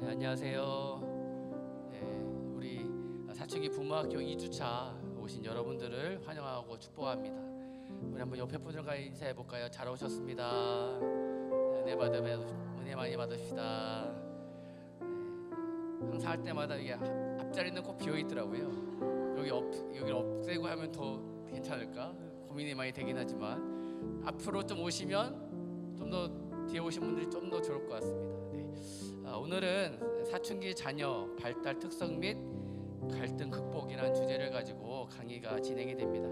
네, 안녕하세요. 네, 우리 사춘기 부모학교 2주차 오신 여러분들을 환영하고 축복합니다. 우리 한번 옆에 분들과 인사해 볼까요? 잘 오셨습니다. 은혜 많이 받으시다. 네, 항상 할 때마다 이게 앞자리는 꼭 비어 있더라고요. 여기 없애고 하면 더 괜찮을까 고민이 많이 되긴 하지만 앞으로 좀 오시면 좀 더 뒤에 오신 분들이 좀 더 좋을 것 같습니다. 네. 오늘은 사춘기 자녀 발달 특성 및 갈등 극복이라는 주제를 가지고 강의가 진행이 됩니다.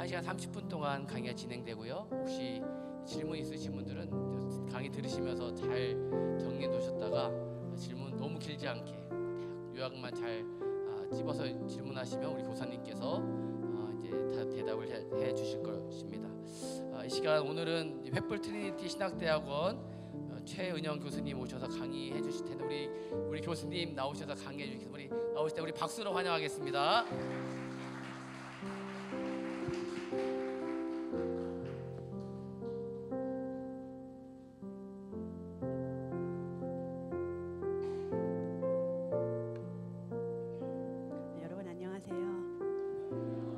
1시간 30분 동안 강의가 진행되고요. 혹시 질문 있으신 분들은 강의 들으시면서 잘 정리해 놓으셨다가 질문 너무 길지 않게 요약만 잘 찝어서 질문하시면 우리 교사님께서 이제 다 대답을 해 주실 것입니다. 이 시간 오늘은 횃불 트리니티 신학대학원 최은영 교수님 오셔서 강의해 주실 텐데 우리 교수님 나오셔서 강의해 주시겠습니다. 우리 나오실 때 우리 박수로 환영하겠습니다. 여러분 안녕하세요.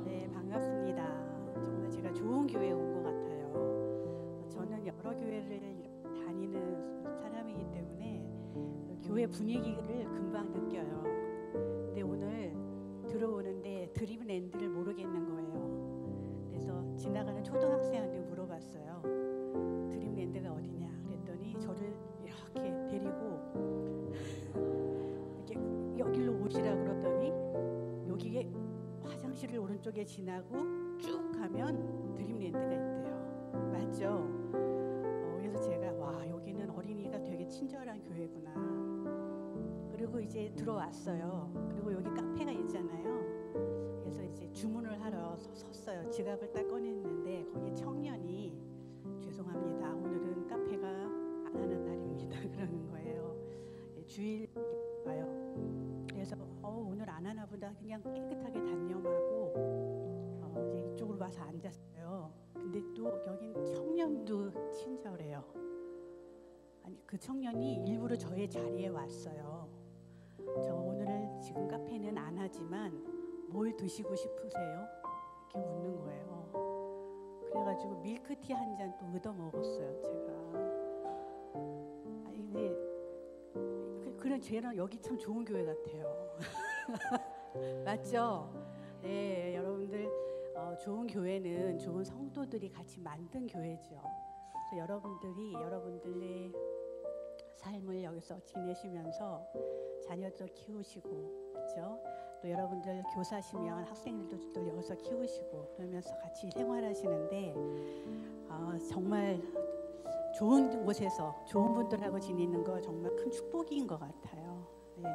네, 반갑습니다. 정말 제가 좋은 교회에 온 것 같아요. 저는 여러 교회를 다니는 사람이기 때문에 교회 분위기를 금방 느껴요. 근데 오늘 들어오는데 드림랜드를 모르겠는 거예요. 그래서 지나가는 초등학생한테 물어봤어요. 드림랜드가 어디냐 그랬더니 저를 이렇게 데리고 이렇게 여기로 오시라 그러더니 여기에 화장실을 오른쪽에 지나고 쭉 가면 드림랜드가 있대요. 맞죠? 그래서 제가 와, 여기는 어린이가 되게 친절한 교회구나. 그리고 이제 들어왔어요. 그리고 여기 카페가 있잖아요. 그래서 이제 주문을 하러 섰어요. 지갑을 딱 꺼냈는데 거기 청년이 죄송합니다. 오늘은 카페가 안 하는 날입니다. 그러는 거예요. 주일이에요. 그래서 오늘 안 하나 보다 그냥 깨끗하게 단념하고 이제 이쪽으로 와서 앉았어요. 근데 또 여긴 청년도 친절해요. 아니, 그 청년이 일부러 저의 자리에 왔어요. 저 오늘 지금 카페는 안 하지만 뭘 드시고 싶으세요? 이렇게 묻는 거예요. 그래가지고 밀크티 한 잔 또 얻어 먹었어요, 제가. 아니 근데 그런 쟤는 여기 참 좋은 교회 같아요. 맞죠? 네, 여러분들 좋은 교회는 좋은 성도들이 같이 만든 교회죠. 그래서 여러분들의 삶을 여기서 지내시면서 자녀들 키우시고, 그렇죠? 또 여러분들 교사시면 학생들도 여기서 키우시고 그러면서 같이 생활하시는데 정말 좋은 곳에서 좋은 분들하고 지내는 거 정말 큰 축복인 것 같아요. 네.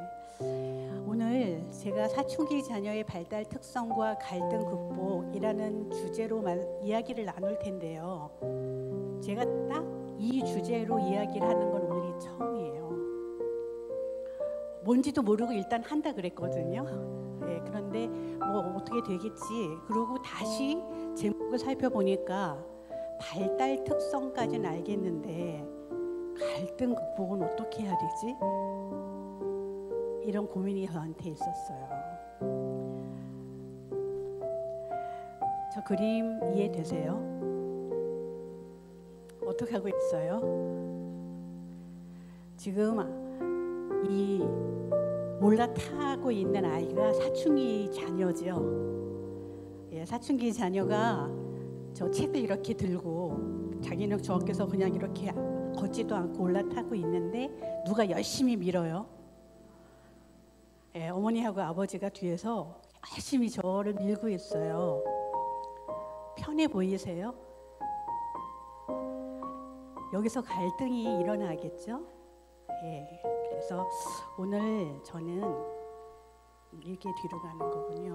오늘 제가 사춘기 자녀의 발달 특성과 갈등 극복이라는 주제로 이야기를 나눌 텐데요. 제가 딱 이 주제로 이야기를 하는 건 오늘이 처음이에요. 뭔지도 모르고 일단 한다 그랬거든요. 네, 그런데 뭐 어떻게 되겠지. 그러고 다시 제목을 살펴보니까 발달 특성까지는 알겠는데 갈등 극복은 어떻게 해야 되지? 이런 고민이 저한테 있었어요. 저 그림 이해되세요? 어떻게 하고 있어요? 지금 이 올라타고 있는 아이가 사춘기 자녀죠. 예, 사춘기 자녀가 저 책을 이렇게 들고 자기는 저께서 그냥 이렇게 걷지도 않고 올라타고 있는데 누가 열심히 밀어요. 예, 어머니하고 아버지가 뒤에서 열심히 저를 밀고 있어요. 편해 보이세요? 여기서 갈등이 일어나겠죠? 예, 그래서 오늘 저는 이렇게 뒤로 가는 거군요.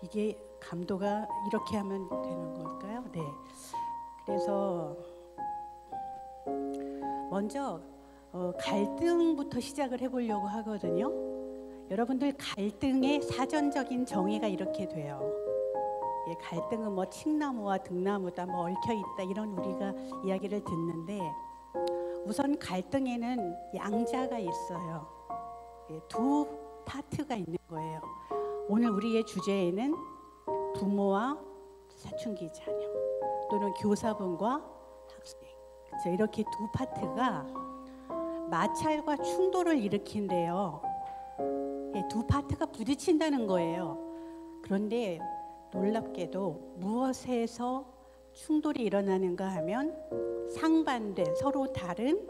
이게 감도가 이렇게 하면 되는 걸까요? 네. 그래서 먼저 갈등부터 시작을 해보려고 하거든요. 여러분들 갈등의 사전적인 정의가 이렇게 돼요. 예, 갈등은 뭐 칡나무와 등나무다 뭐 얽혀 있다 이런 우리가 이야기를 듣는데 우선 갈등에는 양자가 있어요. 예, 두 파트가 있는 거예요. 오늘 우리의 주제에는 부모와 사춘기 자녀 또는 교사분과 학생 이렇게 두 파트가 마찰과 충돌을 일으킨대요. 예, 두 파트가 부딪힌다는 거예요. 그런데 놀랍게도 무엇에서 충돌이 일어나는가 하면 상반된 서로 다른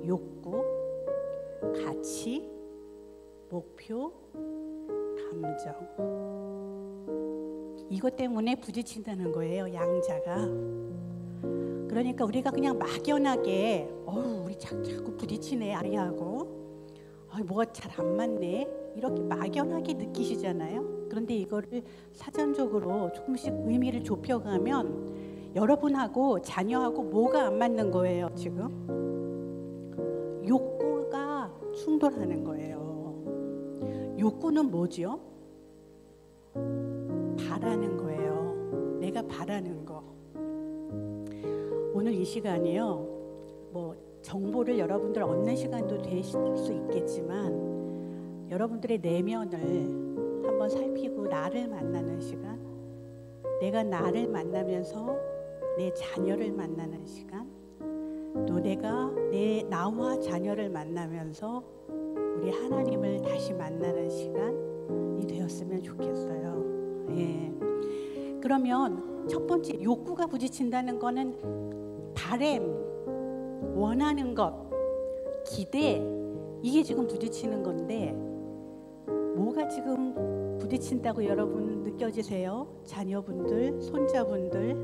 욕구, 가치, 목표, 감정 이것 때문에 부딪힌다는 거예요. 양자가. 그러니까 우리가 그냥 막연하게 우리 자꾸 부딪히네 아이하고 뭐가 잘 안 맞네 이렇게 막연하게 느끼시잖아요. 그런데 이거를 사전적으로 조금씩 의미를 좁혀가면 여러분하고 자녀하고 뭐가 안 맞는 거예요. 지금 욕구가 충돌하는 거예요. 욕구는 뭐죠? 바라는 거예요. 내가 바라는 거. 오늘 이 시간이요. 뭐 정보를 여러분들 얻는 시간도 될 수 있겠지만 여러분들의 내면을 한번 살피고 나를 만나는 시간, 내가 나를 만나면서 내 자녀를 만나는 시간, 또 내가 나와 자녀를 만나면서 우리 하나님을 다시 만나는 시간이 되었으면 좋겠어요. 예. 그러면 첫 번째 욕구가 부딪힌다는 거는 바램, 원하는 것, 기대 이게 지금 부딪히는 건데 뭐가 지금 부딪힌다고 여러분 느껴지세요? 자녀분들, 손자분들,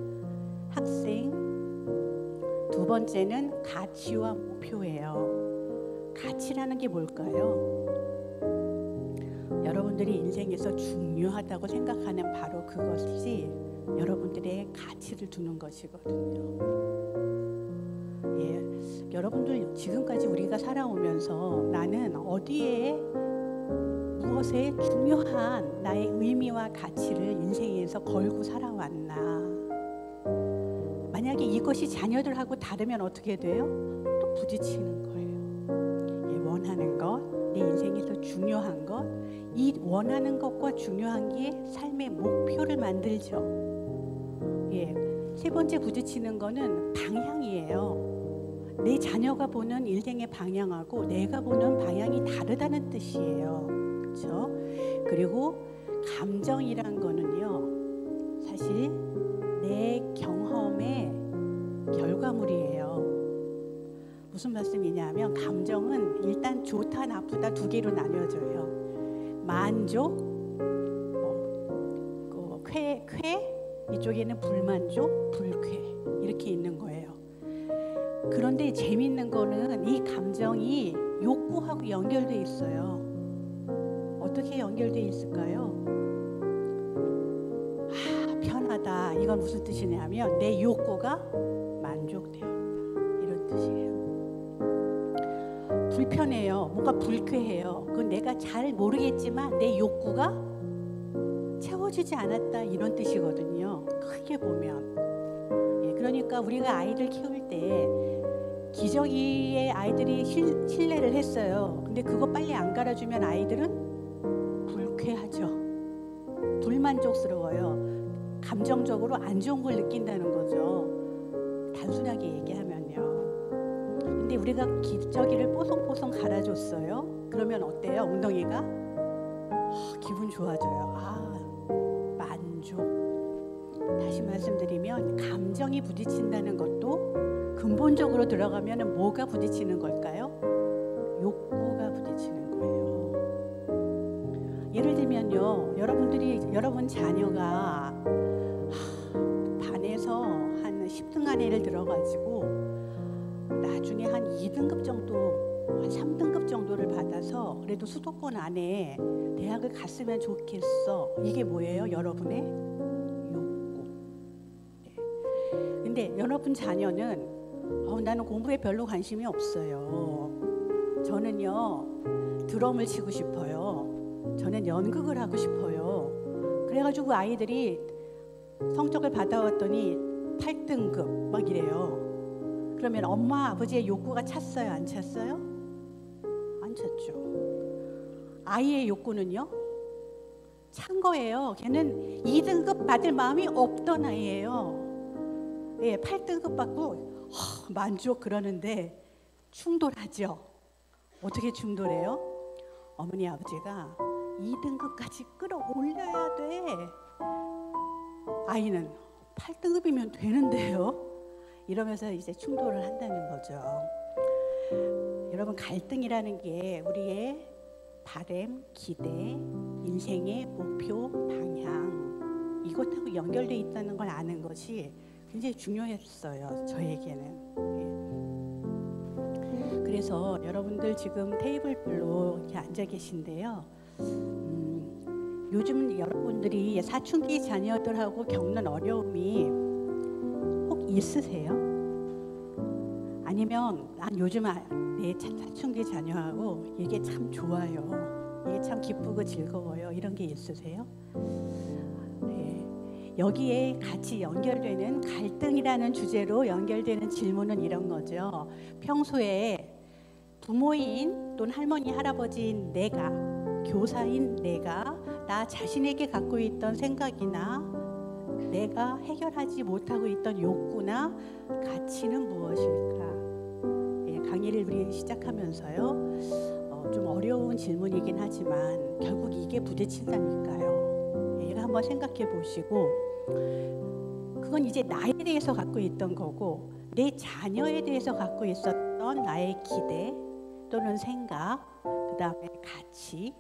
학생. 두 번째는 가치와 목표예요. 가치라는 게 뭘까요? 여러분들이 인생에서 중요하다고 생각하는 바로 그것이 여러분들의 가치를 두는 것이거든요. 예, 여러분들 지금까지 우리가 살아오면서 나는 어디에 무엇에 중요한 나의 의미와 가치를 인생에서 걸고 살아왔나. 만약에 이것이 자녀들하고 다르면 어떻게 돼요? 또 부딪히는 거예요. 예, 원하는 것, 내 인생에서 중요한 것, 이 원하는 것과 중요한 게 삶의 목표를 만들죠. 예, 세 번째 부딪히는 거는 방향이에요. 내 자녀가 보는 인생의 방향하고 내가 보는 방향이 다르다는 뜻이에요. 그렇죠? 그리고 감정이란 거는요. 사실 내 경험의 결과물이에요. 무슨 말씀이냐면 감정은 일단 좋다 나쁘다 두 개로 나뉘어져요. 만족, 쾌 이쪽에는 불만족, 불쾌 이렇게 있는 거예요. 그런데 재밌는 거는 이 감정이 욕구하고 연결돼 있어요. 어떻게 연결돼 있을까요? 편하다. 이건 무슨 뜻이냐면 내 욕구가 만족되었다. 이런 뜻이에요. 불편해요. 뭔가 불쾌해요. 그건 내가 잘 모르겠지만 내 욕구가 채워지지 않았다. 이런 뜻이거든요. 크게 보면. 예, 그러니까 우리가 아이들 키울 때 기저귀에 아이들이 실내를 했어요. 근데 그거 빨리 안 갈아주면 아이들은 불쾌하죠. 불만족스러워요. 감정적으로 안 좋은 걸 느낀다는 거죠. 단순하게 얘기하면요. 근데 우리가 기저귀를 뽀송뽀송 갈아줬어요. 그러면 어때요? 엉덩이가 기분 좋아져요. 만족. 다시 말씀드리면 감정이 부딪힌다는 것도 근본적으로 들어가면 뭐가 부딪히는 걸까요? 욕구가 부딪히는 거예요. 예를 들면요, 여러분 자녀가 반에서 한 10등 안에를 들어가지고 나중에 한 2등급 정도, 한 3등급 정도를 받아서 그래도 수도권 안에 대학을 갔으면 좋겠어. 이게 뭐예요? 여러분의 욕구. 네. 근데 여러분 자녀는 나는 공부에 별로 관심이 없어요. 저는요 드럼을 치고 싶어요. 저는 연극을 하고 싶어요. 그래가지고 아이들이 성적을 받아왔더니 8등급 막 이래요. 그러면 엄마 아버지의 욕구가 찼어요? 안 찼어요? 안 찼죠. 아이의 욕구는요? 찬 거예요. 걔는 2등급 받을 마음이 없던 아이예요. 예, 8등급 받고 만족 그러는데 충돌하죠. 어떻게 충돌해요? 어머니 아버지가 2등급까지 끌어올려야 돼. 아이는 8등급이면 되는데요. 이러면서 이제 충돌을 한다는 거죠. 여러분, 갈등이라는 게 우리의 바램, 기대, 인생의 목표, 방향, 이것하고 연결되어 있다는 걸 아는 것이 굉장히 중요했어요, 저에게는. 그래서 여러분들 지금 테이블별로 이렇게 앉아 계신데요. 요즘 여러분들이 사춘기 자녀들하고 겪는 어려움이 혹 있으세요? 아니면 난 요즘 내 사춘기 자녀하고 이게 참 좋아요, 이게 참 기쁘고 즐거워요, 이런 게 있으세요? 네. 여기에 같이 연결되는 갈등이라는 주제로 연결되는 질문은 이런 거죠. 평소에 부모인 또는 할머니, 할아버지인 내가, 교사인 내가 나 자신에게 갖고 있던 생각이나 내가 해결하지 못하고 있던 욕구나 가치는 무엇일까? 예, 강의를 우리 시작하면서요, 좀 어려운 질문이긴 하지만 결국 이게 부딪힌다니까요. 예, 이거 한번 생각해 보시고, 그건 이제 나에 대해서 갖고 있던 거고 내 자녀에 대해서 갖고 있었던 나의 기대 또는 생각, 그 다음에 가치,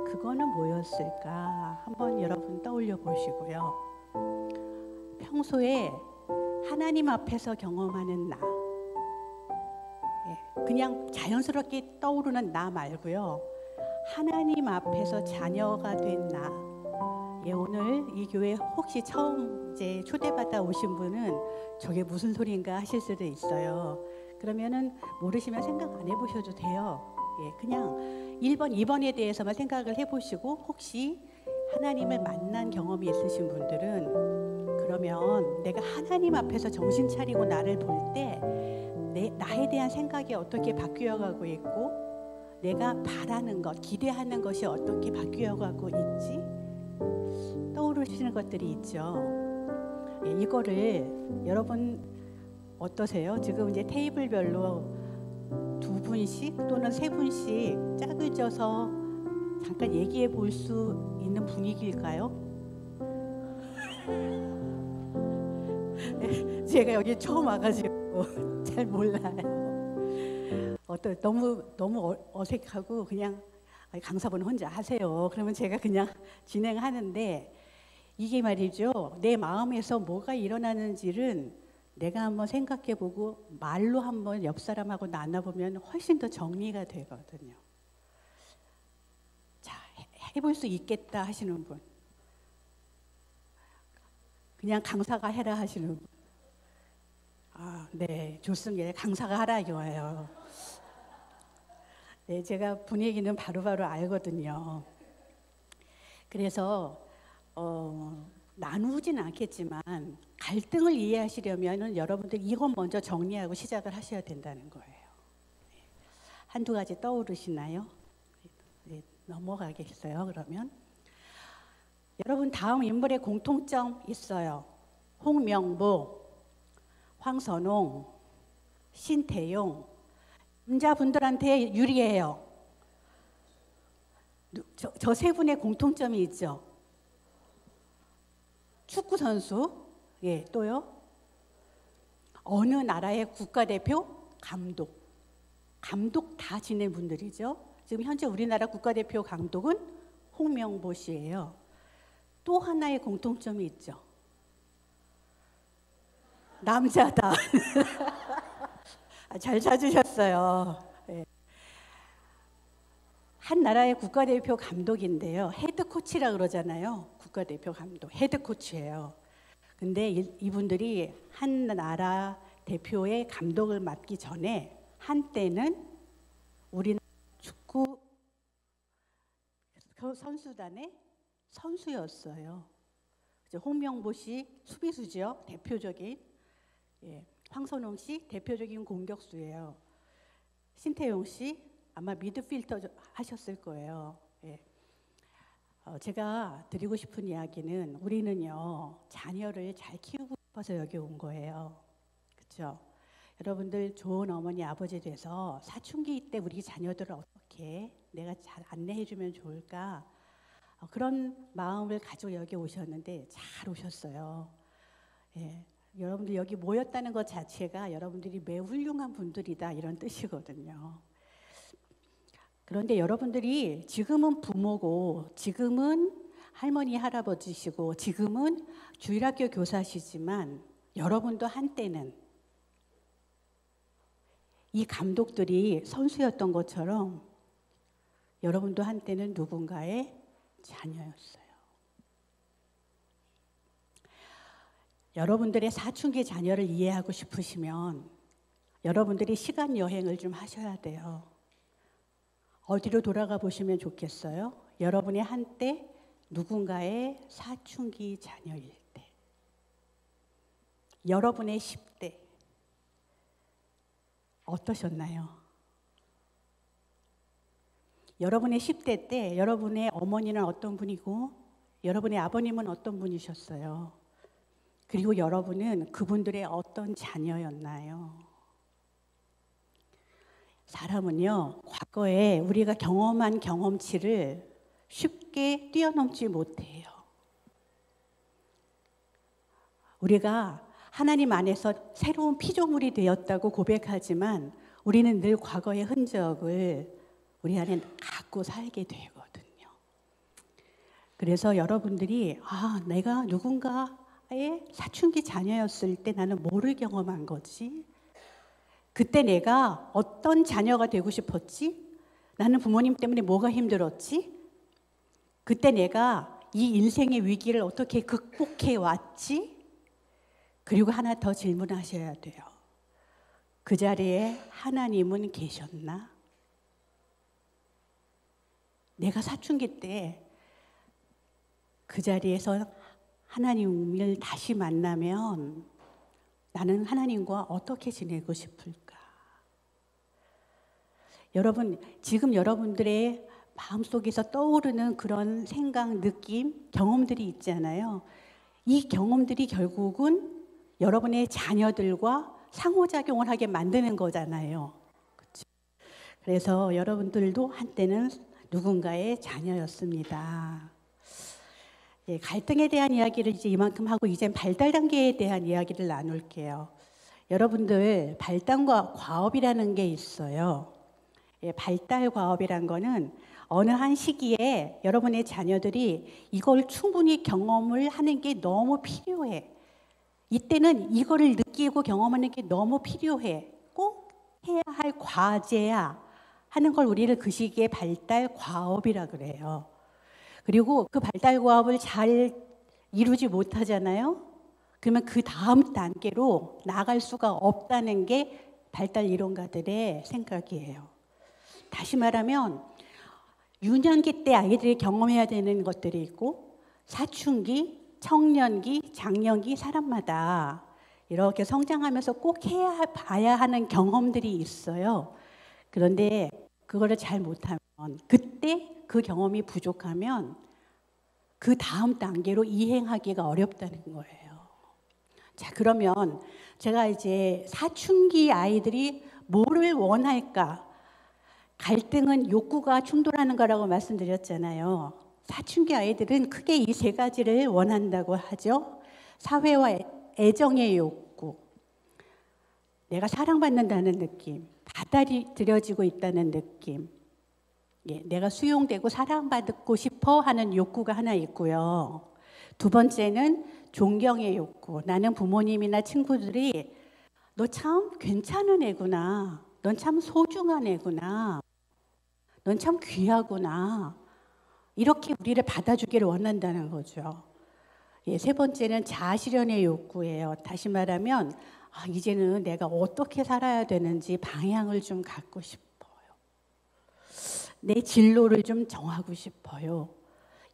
그거는 뭐였을까? 한번 여러분 떠올려 보시고요. 평소에 하나님 앞에서 경험하는 나, 그냥 자연스럽게 떠오르는 나 말고요, 하나님 앞에서 자녀가 된 나. 오늘 이 교회 혹시 처음 이제 초대받아 오신 분은 저게 무슨 소리인가 하실 수도 있어요. 그러면은 모르시면 생각 안 해보셔도 돼요. 그냥 1번, 2번에 대해서만 생각을 해보시고, 혹시 하나님을 만난 경험이 있으신 분들은 그러면 내가 하나님 앞에서 정신 차리고 나를 볼 때 나에 대한 생각이 어떻게 바뀌어가고 있고, 내가 바라는 것, 기대하는 것이 어떻게 바뀌어가고 있지? 떠오르시는 것들이 있죠. 이거를 여러분 어떠세요? 지금 이제 테이블별로 2분씩 또는 3분씩 짝을 져서 잠깐 얘기해 볼 수 있는 분위기일까요? 제가 여기 처음 와가지고 잘 몰라요. 너무 어색하고 그냥 강사분 혼자 하세요. 그러면 제가 그냥 진행하는데, 이게 말이죠, 내 마음에서 뭐가 일어나는지를 내가 한번 생각해보고 말로 한번 옆 사람하고 나눠보면 훨씬 더 정리가 되거든요. 자, 해볼 수 있겠다 하시는 분, 그냥 강사가 해라 하시는 분. 네, 좋습니다. 강사가 하라 이거예요. 네, 제가 분위기는 바로바로 알거든요. 그래서 나누진 않겠지만 갈등을 이해하시려면 여러분들 이것 먼저 정리하고 시작을 하셔야 된다는 거예요. 한두 가지 떠오르시나요? 네, 넘어가겠어요. 그러면 여러분, 다음 인물의 공통점 있어요. 홍명보, 황선홍, 신태용, 남자분들한테 유리해요. 저 세 분의 공통점이 있죠. 축구 선수, 또요. 어느 나라의 국가대표 감독 다 지낸 분들이죠. 지금 현재 우리나라 국가대표 감독은 홍명보 씨예요. 또 하나의 공통점이 있죠. 남자다. 잘 찾으셨어요. 한 나라의 국가대표 감독인데요. 헤드 코치라 그러잖아요. 국가대표 감독, 헤드 코치예요. 근데 이분들이 한 나라 대표의 감독을 맡기 전에 한때는 우리나라 축구 선수단의 선수였어요. 이제 홍명보 씨 수비수죠. 대표적인. 예. 황선홍 씨 대표적인 공격수예요. 신태용 씨 아마 미드필더 하셨을 거예요. 예. 제가 드리고 싶은 이야기는 우리는요 자녀를 잘 키우고 싶어서 여기 온 거예요. 그렇죠? 여러분들 좋은 어머니 아버지 돼서 사춘기 때 우리 자녀들을 어떻게 내가 잘 안내해주면 좋을까? 그런 마음을 가지고 여기 오셨는데 잘 오셨어요. 예. 여러분들 여기 모였다는 것 자체가 여러분들이 매우 훌륭한 분들이다 이런 뜻이거든요. 그런데 여러분들이 지금은 부모고 지금은 할머니 할아버지시고 지금은 주일학교 교사시지만 여러분도 한때는 이 감독들이 선수였던 것처럼 여러분도 한때는 누군가의 자녀였어요. 여러분들의 사춘기 자녀를 이해하고 싶으시면 여러분들이 시간 여행을 좀 하셔야 돼요. 어디로 돌아가 보시면 좋겠어요? 여러분이 한때 누군가의 사춘기 자녀일 때, 여러분의 10대 어떠셨나요? 여러분의 10대 때 여러분의 어머니는 어떤 분이고 여러분의 아버님은 어떤 분이셨어요? 그리고 여러분은 그분들의 어떤 자녀였나요? 사람은요, 과거에 우리가 경험한 경험치를 쉽게 뛰어넘지 못해요. 우리가 하나님 안에서 새로운 피조물이 되었다고 고백하지만 우리는 늘 과거의 흔적을 우리 안에 갖고 살게 되거든요. 그래서 여러분들이 내가 누군가의 사춘기 자녀였을 때 나는 뭐를 경험한 거지? 그때 내가 어떤 자녀가 되고 싶었지? 나는 부모님 때문에 뭐가 힘들었지? 그때 내가 이 인생의 위기를 어떻게 극복해 왔지? 그리고 하나 더 질문하셔야 돼요. 그 자리에 하나님은 계셨나? 내가 사춘기 때 그 자리에서 하나님을 다시 만나면 나는 하나님과 어떻게 지내고 싶을까? 여러분, 지금 여러분들의 마음속에서 떠오르는 그런 생각, 느낌, 경험들이 있잖아요. 이 경험들이 결국은 여러분의 자녀들과 상호작용을 하게 만드는 거잖아요. 그렇죠? 그래서 여러분들도 한때는 누군가의 자녀였습니다. 예, 갈등에 대한 이야기를 이제 이만큼 하고 이제 발달 단계에 대한 이야기를 나눌게요. 여러분들 발달과 과업이라는 게 있어요. 예, 발달 과업이란 거는 어느 한 시기에 여러분의 자녀들이 이걸 충분히 경험을 하는 게 너무 필요해. 이때는 이거를 느끼고 경험하는 게 너무 필요해. 꼭 해야 할 과제야 하는 걸 우리를 그 시기에 발달 과업이라 그래요. 그리고 그 발달 과업을 잘 이루지 못하잖아요. 그러면 그 다음 단계로 나갈 수가 없다는 게 발달 이론가들의 생각이에요. 다시 말하면 유년기 때 아이들이 경험해야 되는 것들이 있고 사춘기, 청년기, 장년기 사람마다 이렇게 성장하면서 꼭 해야 봐야 하는 경험들이 있어요. 그런데 그거를 잘 못하면 그때 그 경험이 부족하면 그 다음 단계로 이행하기가 어렵다는 거예요. 자, 그러면 제가 이제 사춘기 아이들이 뭐를 원할까? 갈등은 욕구가 충돌하는 거라고 말씀드렸잖아요. 사춘기 아이들은 크게 이 세 가지를 원한다고 하죠. 사회와 애정의 욕구, 내가 사랑받는다는 느낌, 받아들여지고 있다는 느낌, 예, 내가 수용되고 사랑받고 싶어 하는 욕구가 하나 있고요. 두 번째는 존경의 욕구. 나는 부모님이나 친구들이 너 참 괜찮은 애구나. 넌 참 소중한 애구나. 넌 참 귀하구나. 이렇게 우리를 받아주기를 원한다는 거죠. 예, 세 번째는 자아실현의 욕구예요. 다시 말하면 이제는 내가 어떻게 살아야 되는지 방향을 좀 갖고 싶어요. 내 진로를 좀 정하고 싶어요.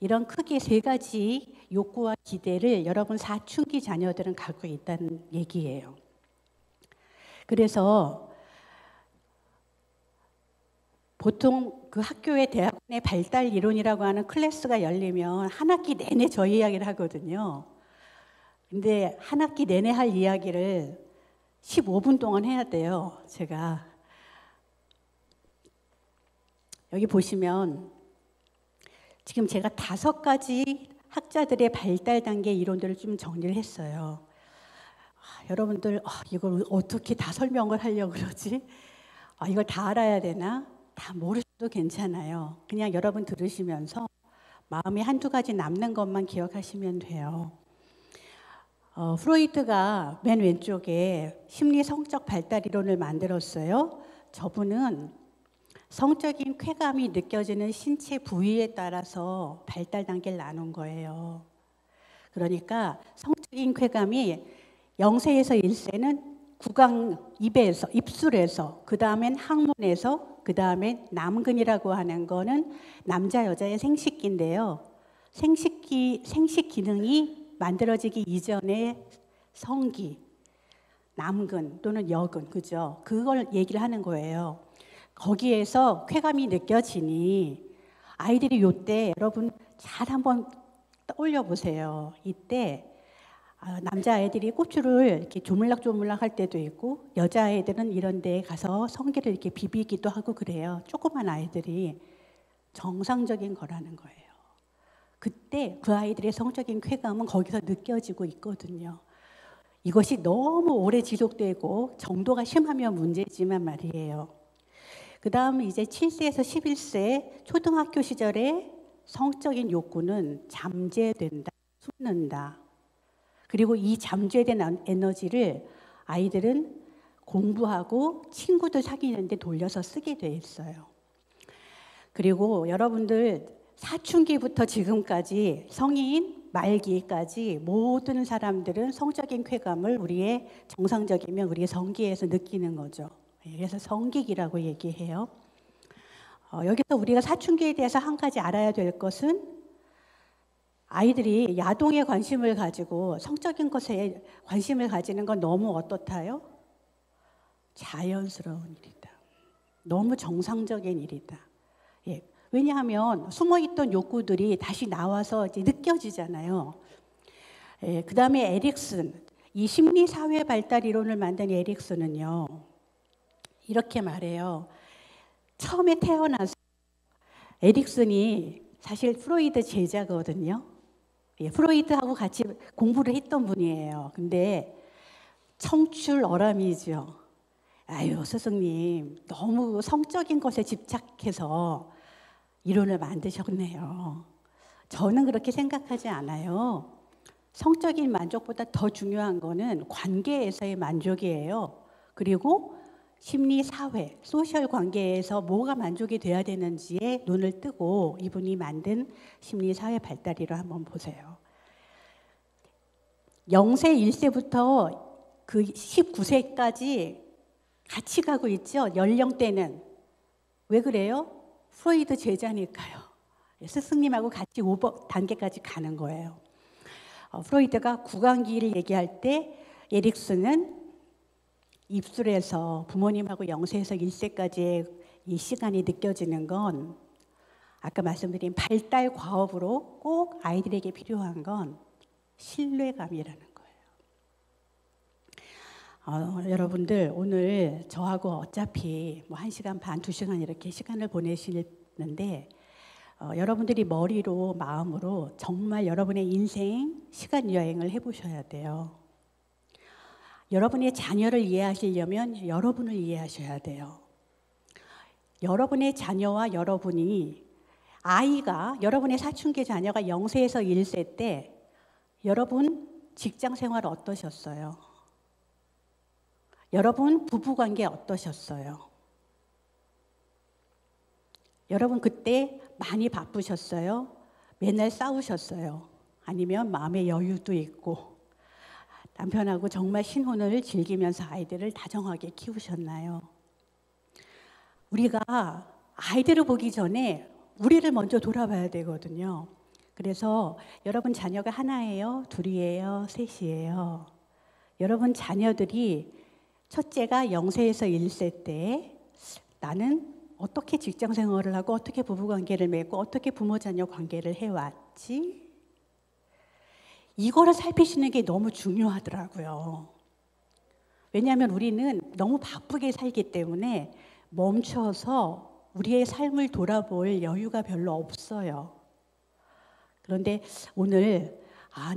이런 크게 세 가지 욕구와 기대를 여러분 사춘기 자녀들은 갖고 있다는 얘기예요. 그래서 보통 그 학교의 대학원의 발달 이론이라고 하는 클래스가 열리면 한 학기 내내 저 이야기를 하거든요. 근데 한 학기 내내 할 이야기를 15분 동안 해야 돼요. 제가 여기 보시면 지금 제가 5가지 학자들의 발달 단계 이론들을 좀 정리를 했어요. 여러분들 이걸 어떻게 다 설명을 하려고 그러지? 이걸 다 알아야 되나? 다 모르셔도 괜찮아요. 그냥 여러분 들으시면서 마음에 한두 가지 남는 것만 기억하시면 돼요. 프로이트가 맨 왼쪽에 심리 성적 발달 이론을 만들었어요. 저분은 성적인 쾌감이 느껴지는 신체 부위에 따라서 발달 단계를 나눈 거예요. 그러니까 성적인 쾌감이 0세에서 1세는 구강, 입에서, 입술에서, 그 다음엔 항문에서, 그 다음엔 남근이라고 하는 거는 남자 여자의 생식기인데요. 생식 기능이 만들어지기 이전의 성기, 남근 또는 여근, 그죠? 그걸 얘기를 하는 거예요. 거기에서 쾌감이 느껴지니 아이들이 요때 여러분 잘 한번 떠올려 보세요. 이때 남자아이들이 고추를 이렇게 조물락조물락 할 때도 있고 여자아이들은 이런 데에 가서 성기를 이렇게 비비기도 하고 그래요. 조그만 아이들이 정상적인 거라는 거예요. 그때 그 아이들의 성적인 쾌감은 거기서 느껴지고 있거든요. 이것이 너무 오래 지속되고 정도가 심하면 문제지만 말이에요. 그 다음 이제 7세에서 11세 초등학교 시절에 성적인 욕구는 잠재된다, 숨는다. 그리고 이 잠재된 에너지를 아이들은 공부하고 친구들 사귀는 데 돌려서 쓰게 돼 있어요. 그리고 여러분들 사춘기부터 지금까지 성인 말기까지 모든 사람들은 성적인 쾌감을 우리의 정상적이면 우리의 성기에서 느끼는 거죠. 그래서 성기기라고 얘기해요. 여기서 우리가 사춘기에 대해서 한 가지 알아야 될 것은 아이들이 야동에 관심을 가지고 성적인 것에 관심을 가지는 건 너무 어떻다요? 자연스러운 일이다. 너무 정상적인 일이다. 예. 왜냐하면 숨어있던 욕구들이 다시 나와서 이제 느껴지잖아요. 예. 그 다음에 에릭슨, 이 심리사회 발달 이론을 만든 에릭슨은요. 이렇게 말해요. 처음에 태어나서 에릭슨이 사실 프로이드 제자거든요. 예, 프로이드하고 같이 공부를 했던 분이에요. 근데 청출 어람이죠. 아유, 스승님, 너무 성적인 것에 집착해서 이론을 만드셨네요. 저는 그렇게 생각하지 않아요. 성적인 만족보다 더 중요한 거는 관계에서의 만족이에요. 그리고 심리, 사회, 소셜 관계에서 뭐가 만족이 돼야 되는지에 눈을 뜨고 이분이 만든 심리, 사회 발달이로 한번 보세요. 0세, 1세부터 그 19세까지 같이 가고 있죠. 연령대는. 왜 그래요? 프로이드 제자니까요. 스승님하고 같이 5단계까지 가는 거예요. 프로이드가 구강기를 얘기할 때 에릭슨은 입술에서 부모님하고 0세에서 1세까지의 이 시간이 느껴지는 건 아까 말씀드린 발달 과업으로 꼭 아이들에게 필요한 건 신뢰감이라는 거예요. 여러분들 오늘 저하고 어차피 뭐 1시간 반, 2시간 이렇게 시간을 보내시는데 여러분들이 머리로 마음으로 정말 여러분의 인생 시간 여행을 해보셔야 돼요. 여러분의 자녀를 이해하시려면 여러분을 이해하셔야 돼요. 여러분의 자녀와 여러분이 여러분의 사춘기 자녀가 0세에서 1세 때 여러분 직장 생활 어떠셨어요? 여러분 부부관계 어떠셨어요? 여러분 그때 많이 바쁘셨어요? 맨날 싸우셨어요? 아니면 마음의 여유도 있고 남편하고 정말 신혼을 즐기면서 아이들을 다정하게 키우셨나요? 우리가 아이들을 보기 전에 우리를 먼저 돌아봐야 되거든요. 그래서 여러분 자녀가 하나예요? 둘이에요? 셋이에요? 여러분 자녀들이 첫째가 0세에서 1세 때 나는 어떻게 직장 생활을 하고 어떻게 부부 관계를 맺고 어떻게 부모 자녀 관계를 해왔지? 이거를 살피시는 게 너무 중요하더라고요. 왜냐하면 우리는 너무 바쁘게 살기 때문에 멈춰서 우리의 삶을 돌아볼 여유가 별로 없어요. 그런데 오늘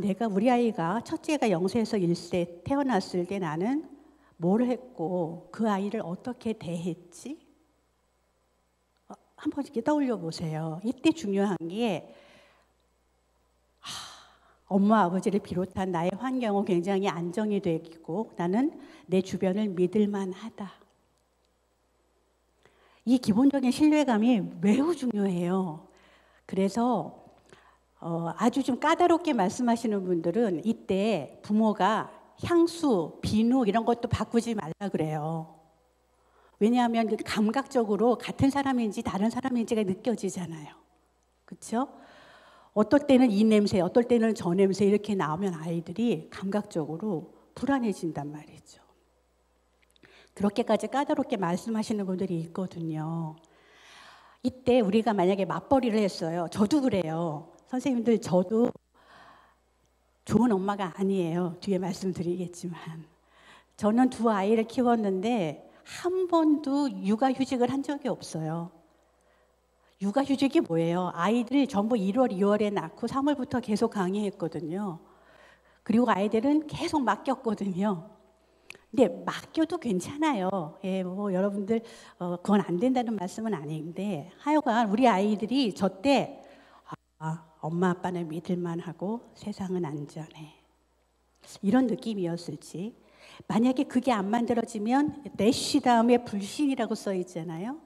내가 우리 아이가 첫째가 0세에서 1세 태어났을 때 나는 뭘 했고 그 아이를 어떻게 대했지? 한번 이렇게 떠올려 보세요. 이때 중요한 게 엄마 아버지를 비롯한 나의 환경은 굉장히 안정이 되고 나는 내 주변을 믿을 만하다. 이 기본적인 신뢰감이 매우 중요해요. 그래서 아주 좀 까다롭게 말씀하시는 분들은 이때 부모가 향수, 비누 이런 것도 바꾸지 말라 그래요. 왜냐하면 감각적으로 같은 사람인지 다른 사람인지가 느껴지잖아요. 그렇죠? 어떨 때는 이 냄새, 어떨 때는 저 냄새 이렇게 나오면 아이들이 감각적으로 불안해진단 말이죠. 그렇게까지 까다롭게 말씀하시는 분들이 있거든요. 이때 우리가 만약에 맞벌이를 했어요. 저도 그래요. 선생님들 저도 좋은 엄마가 아니에요. 뒤에 말씀드리겠지만. 저는 두 아이를 키웠는데 한 번도 육아휴직을 한 적이 없어요. 육아휴직이 뭐예요? 아이들 전부 1월, 2월에 낳고 3월부터 계속 강의했거든요. 그리고 아이들은 계속 맡겼거든요. 근데 맡겨도 괜찮아요. 예, 뭐 여러분들 그건 안 된다는 말씀은 아닌데 하여간 우리 아이들이 저 때 엄마 아빠는 믿을만하고 세상은 안전해. 이런 느낌이었을지. 만약에 그게 안 만들어지면 내쉬 다음에 불신이라고 써 있잖아요.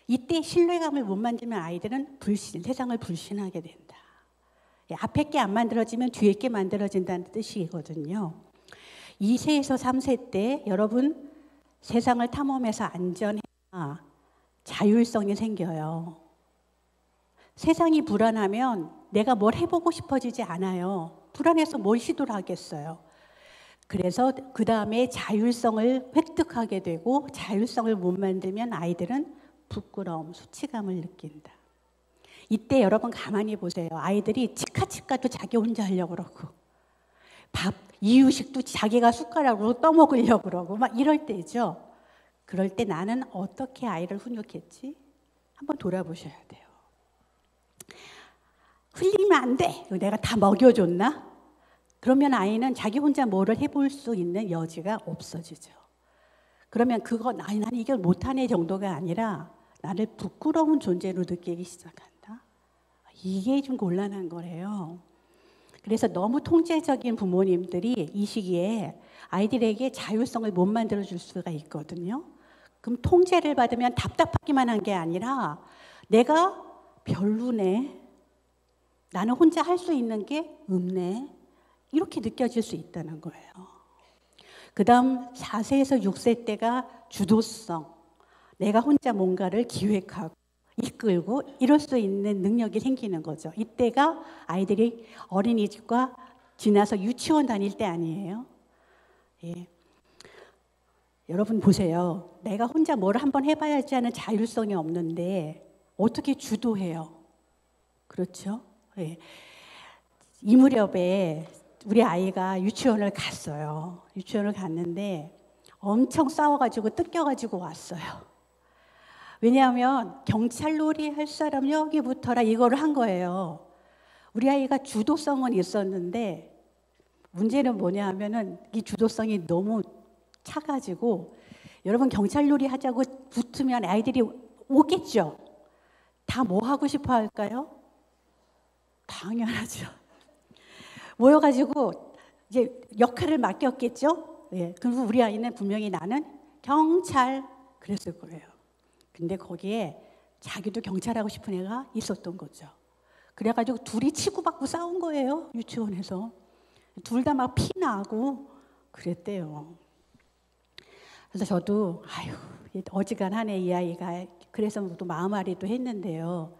이때 신뢰감을 못 만들면 아이들은 세상을 불신하게 된다. 앞에 게 안 만들어지면 뒤에 게 만들어진다는 뜻이거든요. 2세에서 3세 때 여러분 세상을 탐험해서 안전해야 자율성이 생겨요. 세상이 불안하면 내가 뭘 해보고 싶어지지 않아요. 불안해서 뭘 시도를 하겠어요. 그래서 그 다음에 자율성을 획득하게 되고 자율성을 못 만들면 아이들은 부끄러움, 수치감을 느낀다. 이때 여러분 가만히 보세요. 아이들이 치카치카도 자기 혼자 하려고 그러고 이유식도 자기가 숟가락으로 떠먹으려고 그러고 막 이럴 때죠. 그럴 때 나는 어떻게 아이를 훈육했지? 한번 돌아보셔야 돼요. 흘리면 안 돼. 내가 다 먹여줬나? 그러면 아이는 자기 혼자 뭐를 해볼 수 있는 여지가 없어지죠. 그러면 나는 이걸 못하네 정도가 아니라 나를 부끄러운 존재로 느끼기 시작한다. 이게 좀 곤란한 거래요. 그래서 너무 통제적인 부모님들이 이 시기에 아이들에게 자율성을 못 만들어줄 수가 있거든요. 그럼 통제를 받으면 답답하기만 한 게 아니라 내가 별로네. 나는 혼자 할 수 있는 게 없네. 이렇게 느껴질 수 있다는 거예요. 그 다음 4세에서 6세 때가 주도성. 내가 혼자 뭔가를 기획하고 이끌고 이럴 수 있는 능력이 생기는 거죠. 이때가 아이들이 어린이집과 지나서 유치원 다닐 때 아니에요. 예. 여러분 보세요. 내가 혼자 뭘 한번 해봐야지 하는 자율성이 없는데 어떻게 주도해요? 그렇죠? 예. 이 무렵에 우리 아이가 유치원을 갔어요. 유치원을 갔는데 엄청 싸워가지고 뜯겨가지고 왔어요. 왜냐하면 경찰 놀이 할 사람 여기 붙어라 이거를 한 거예요. 우리 아이가 주도성은 있었는데 문제는 뭐냐 하면은 이 주도성이 너무 차가지고 여러분 경찰 놀이 하자고 붙으면 아이들이 오겠죠. 다 뭐 하고 싶어 할까요? 당연하죠. 모여가지고 이제 역할을 맡겼겠죠. 예. 그리고 우리 아이는 분명히 나는 경찰 그랬을 거예요. 근데 거기에 자기도 경찰하고 싶은 애가 있었던 거죠. 그래가지고 둘이 치고받고 싸운 거예요. 유치원에서. 둘 다 막 피 나고 그랬대요. 그래서 저도 어지간하네 이 아이가. 그래서 또 마음앓이도 했는데요.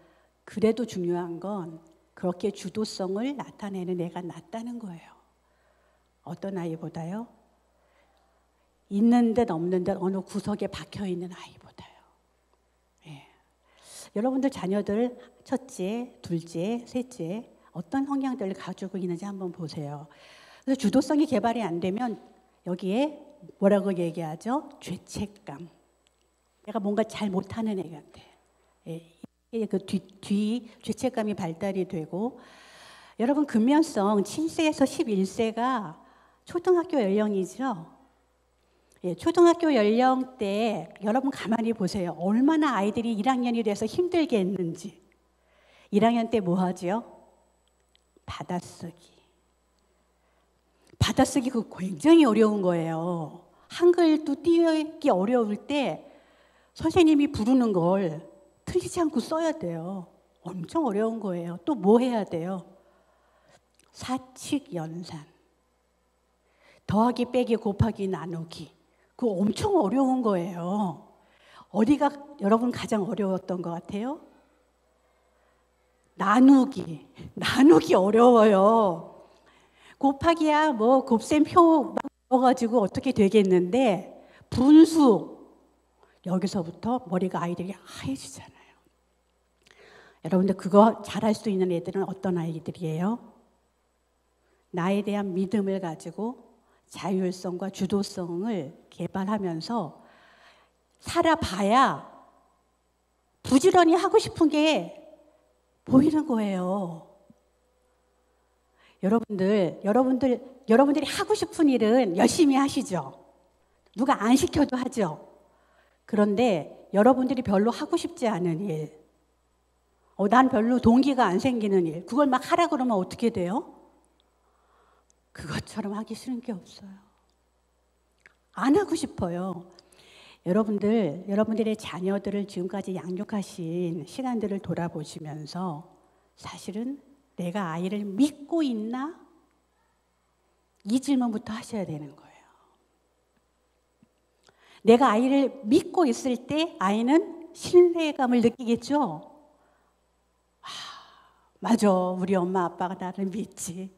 그래도 중요한 건 그 그렇게 주도성을 나타내는 애가 낫다는 거예요. 어떤 아이보다요? 있는 듯 없는 듯 어느 구석에 박혀 있는 아이보다요. 예. 여러분들 자녀들 첫째, 둘째, 셋째 어떤 성향들을 가지고 있는지 한번 보세요. 그래서 주도성이 개발이 안 되면 여기에 뭐라고 얘기하죠? 죄책감. 내가 뭔가 잘 못하는 애 같아. 예. 그 뒤 죄책감이 발달이 되고, 여러분 근면성 7세에서 11세가 초등학교 연령이죠. 예, 초등학교 연령 때 여러분 가만히 보세요. 얼마나 아이들이 1학년이 돼서 힘들게 했는지. 1학년 때 뭐 하죠? 받아쓰기. 받아쓰기 그거 굉장히 어려운 거예요. 한글도 띄우기 어려울 때 선생님이 부르는 걸 틀리지 않고 써야 돼요. 엄청 어려운 거예요. 또 뭐 해야 돼요? 사칙 연산. 더하기 빼기 곱하기 나누기. 그거 엄청 어려운 거예요. 어디가 여러분 가장 어려웠던 것 같아요? 나누기. 나누기 어려워요. 곱하기야 뭐 곱셈표 막 넣어가지고 어떻게 되겠는데, 분수. 여기서부터 머리가 아이들이 하얘지잖아요. 여러분들 그거 잘할 수 있는 애들은 어떤 아이들이에요? 나에 대한 믿음을 가지고 자율성과 주도성을 개발하면서 살아봐야 부지런히 하고 싶은 게 보이는 거예요. 여러분들이 하고 싶은 일은 열심히 하시죠. 누가 안 시켜도 하죠. 그런데 여러분들이 별로 하고 싶지 않은 일, 난 별로 동기가 안 생기는 일, 그걸 막 하라 그러면 어떻게 돼요? 그것처럼 하기 싫은 게 없어요. 안 하고 싶어요. 여러분들의 자녀들을 지금까지 양육하신 시간들을 돌아보시면서 사실은 내가 아이를 믿고 있나? 이 질문부터 하셔야 되는 거예요. 내가 아이를 믿고 있을 때 아이는 신뢰감을 느끼겠죠? 맞아, 우리 엄마 아빠가 나를 믿지.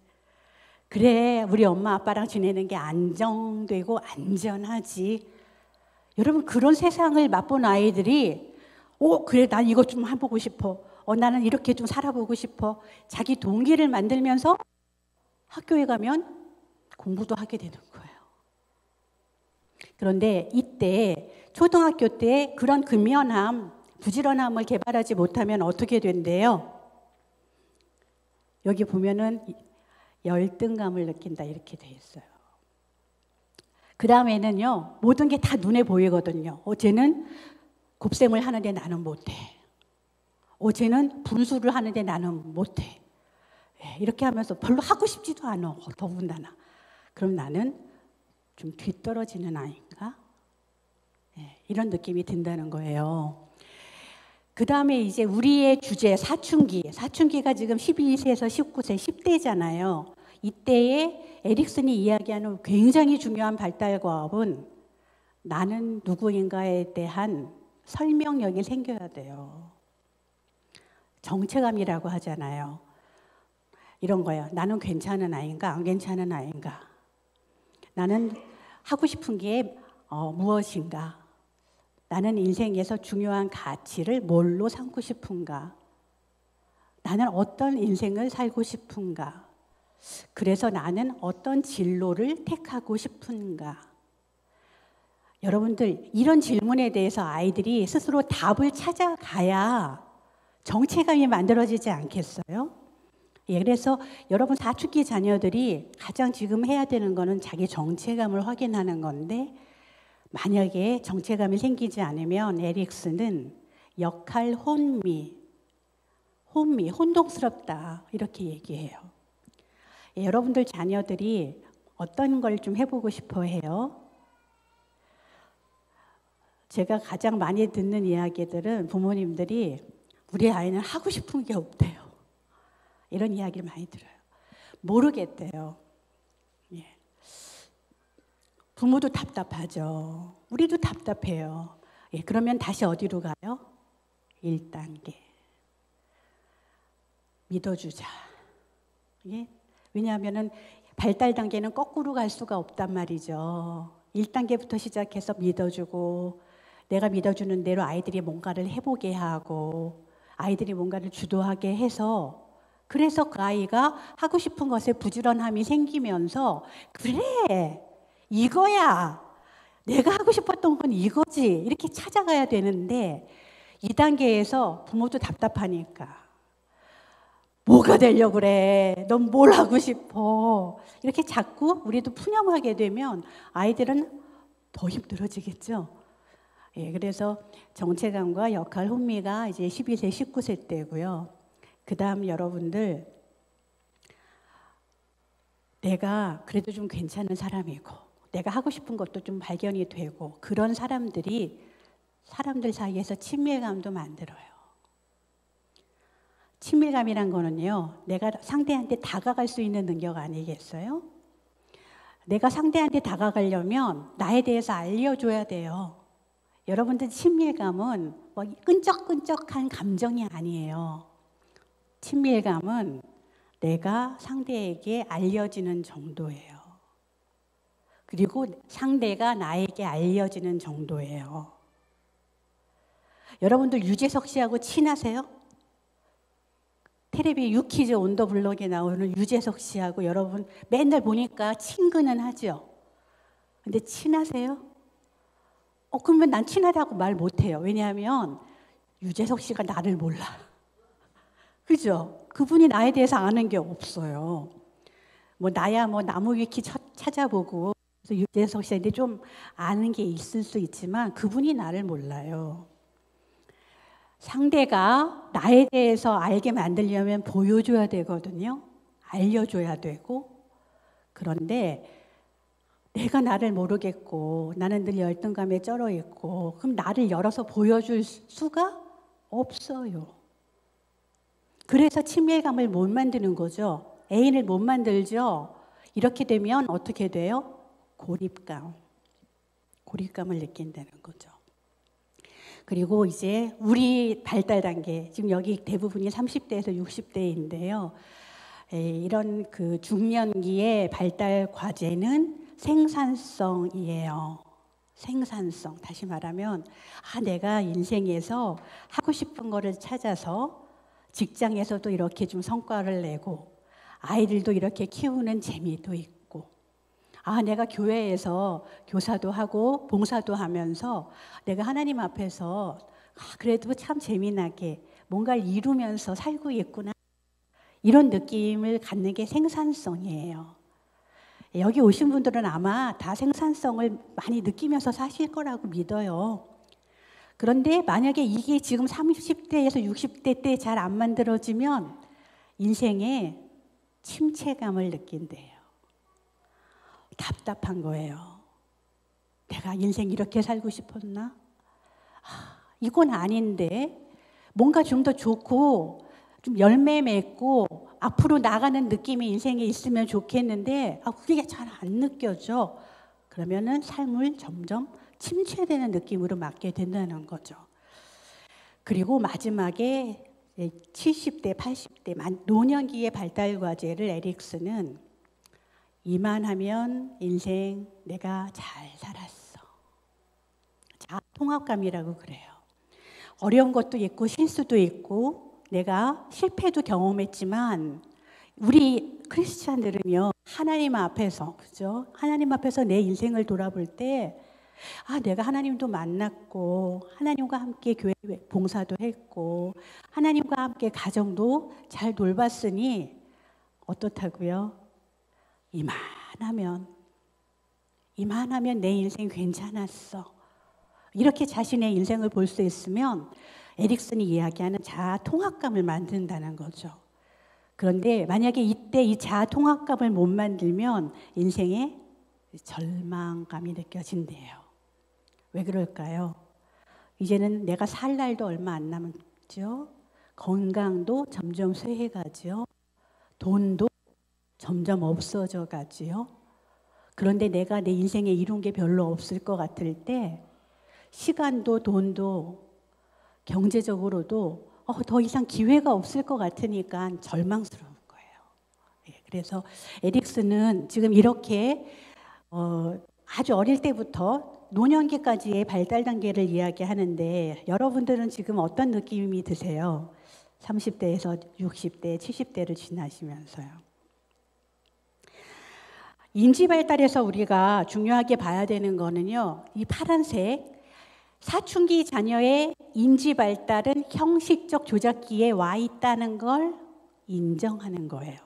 그래, 우리 엄마 아빠랑 지내는 게 안정되고 안전하지. 여러분, 그런 세상을 맛본 아이들이 그래, 난 이것 좀 해보고 싶어. 나는 이렇게 좀 살아보고 싶어. 자기 동기를 만들면서 학교에 가면 공부도 하게 되는 거예요. 그런데 이때 초등학교 때 그런 근면함, 부지런함을 개발하지 못하면 어떻게 된대요? 여기 보면은 열등감을 느낀다 이렇게 돼 있어요. 그 다음에는요, 모든 게 다 눈에 보이거든요. 쟤는 곱셈을 하는데 나는 못해. 쟤는 분수를 하는데 나는 못해. 이렇게 하면서 별로 하고 싶지도 않아. 더군다나. 그럼 나는 좀 뒤떨어지는 아이인가? 이런 느낌이 든다는 거예요. 그 다음에 이제 우리의 주제 사춘기가 지금 12세에서 19세, 10대잖아요. 이때에 에릭슨이 이야기하는 굉장히 중요한 발달 과업은 나는 누구인가에 대한 설명력이 생겨야 돼요. 정체감이라고 하잖아요. 이런 거예요. 나는 괜찮은 아이인가, 안 괜찮은 아이인가? 나는 하고 싶은 게 무엇인가? 나는 인생에서 중요한 가치를 뭘로 삼고 싶은가? 나는 어떤 인생을 살고 싶은가? 그래서 나는 어떤 진로를 택하고 싶은가? 여러분들, 이런 질문에 대해서 아이들이 스스로 답을 찾아가야 정체감이 만들어지지 않겠어요? 그래서 여러분 사춘기 자녀들이 가장 지금 해야 되는 거는 자기 정체감을 확인하는 건데, 만약에 정체감이 생기지 않으면 에릭슨은 역할 혼동스럽다 이렇게 얘기해요. 여러분들 자녀들이 어떤 걸 좀 해보고 싶어 해요? 제가 가장 많이 듣는 이야기들은 부모님들이 우리 아이는 하고 싶은 게 없대요. 이런 이야기를 많이 들어요. 모르겠대요. 부모도 답답하죠. 우리도 답답해요. 그러면 다시 어디로 가요? 1단계. 믿어주자. 예? 왜냐하면은 발달 단계는 거꾸로 갈 수가 없단 말이죠. 1단계부터 시작해서 믿어주고, 내가 믿어주는 대로 아이들이 뭔가를 해보게 하고, 아이들이 뭔가를 주도하게 해서, 그래서 그 아이가 하고 싶은 것에 부지런함이 생기면서, 그래, 이거야. 내가 하고 싶었던 건 이거지. 이렇게 찾아가야 되는데, 2단계에서 부모도 답답하니까. 뭐가 되려고 그래? 넌 뭘 하고 싶어? 이렇게 자꾸 우리도 푸념하게 되면 아이들은 더 힘들어지겠죠. 예, 그래서 정체감과 역할 혼미가 이제 12세, 19세 때고요. 그 다음 여러분들, 내가 그래도 좀 괜찮은 사람이고, 내가 하고 싶은 것도 좀 발견이 되고, 그런 사람들이 사람들 사이에서 친밀감도 만들어요. 친밀감이란 거는요, 내가 상대한테 다가갈 수 있는 능력 아니겠어요? 내가 상대한테 다가가려면 나에 대해서 알려줘야 돼요. 여러분들 친밀감은 뭐 끈적끈적한 감정이 아니에요. 친밀감은 내가 상대에게 알려지는 정도예요. 그리고 상대가 나에게 알려지는 정도예요. 여러분들 유재석 씨하고 친하세요? 텔레비 유퀴즈 온 더 블럭에 나오는 유재석 씨하고 여러분 맨날 보니까 친근은 하죠. 근데 친하세요? 그러면 난 친하다고 말 못해요. 왜냐하면 유재석 씨가 나를 몰라. 그죠? 그분이 나에 대해서 아는 게 없어요. 뭐 나야 뭐 나무 위키 찾아보고 그래서 유재석 씨한테 좀 아는 게 있을 수 있지만 그분이 나를 몰라요. 상대가 나에 대해서 알게 만들려면 보여줘야 되거든요. 알려줘야 되고. 그런데 내가 나를 모르겠고 나는 늘 열등감에 쩔어 있고 그럼 나를 열어서 보여줄 수가 없어요. 그래서 친밀감을 못 만드는 거죠. 애인을 못 만들죠. 이렇게 되면 어떻게 돼요? 고립감을 느낀다는 거죠. 그리고 이제 우리 발달 단계, 지금 여기 대부분이 30대에서 60대인데요. 이런 그 중년기의 발달 과제는 생산성이에요. 생산성. 다시 말하면 내가 인생에서 하고 싶은 거를 찾아서 직장에서도 이렇게 좀 성과를 내고 아이들도 이렇게 키우는 재미도 있고 내가 교회에서 교사도 하고 봉사도 하면서 내가 하나님 앞에서 그래도 참 재미나게 뭔가를 이루면서 살고 있구나. 이런 느낌을 갖는 게 생산성이에요. 여기 오신 분들은 아마 다 생산성을 많이 느끼면서 사실 거라고 믿어요. 그런데 만약에 이게 지금 30대에서 60대 때 잘 안 만들어지면 인생에 침체감을 느낀대요. 답답한 거예요. 내가 인생 이렇게 살고 싶었나? 이건 아닌데 뭔가 좀 더 좋고 좀 열매 맺고 앞으로 나가는 느낌이 인생에 있으면 좋겠는데 그게 잘 안 느껴져. 그러면은 삶을 점점 침체되는 느낌으로 맞게 된다는 거죠. 그리고 마지막에 70대, 80대 노년기의 발달 과제를 에릭슨은 이만하면 인생 내가 잘 살았어. 통합감이라고 그래요. 어려운 것도 있고 실수도 있고 내가 실패도 경험했지만 우리 크리스찬들은요 하나님 앞에서 그죠? 하나님 앞에서 내 인생을 돌아볼 때 내가 하나님도 만났고 하나님과 함께 교회 봉사도 했고 하나님과 함께 가정도 잘 돌봤으니 어떻다고요? 이만하면 내 인생 괜찮았어. 이렇게 자신의 인생을 볼 수 있으면 에릭슨이 이야기하는 자아 통합감을 만든다는 거죠. 그런데 만약에 이때 이 자아 통합감을 못 만들면 인생에 절망감이 느껴진대요. 왜 그럴까요? 이제는 내가 살 날도 얼마 안 남았죠. 건강도 점점 쇠해가죠. 돈도 점점 없어져 가지요. 그런데 내가 내 인생에 이룬 게 별로 없을 것 같을 때 시간도 돈도 경제적으로도 더 이상 기회가 없을 것 같으니까 절망스러운 거예요. 그래서 에릭슨은 지금 이렇게 아주 어릴 때부터 노년기까지의 발달 단계를 이야기하는데 여러분들은 지금 어떤 느낌이 드세요? 30대에서 60대, 70대를 지나시면서요. 인지 발달에서 우리가 중요하게 봐야 되는 거는요. 이 파란색 사춘기 자녀의 인지 발달은 형식적 조작기에 와 있다는 걸 인정하는 거예요.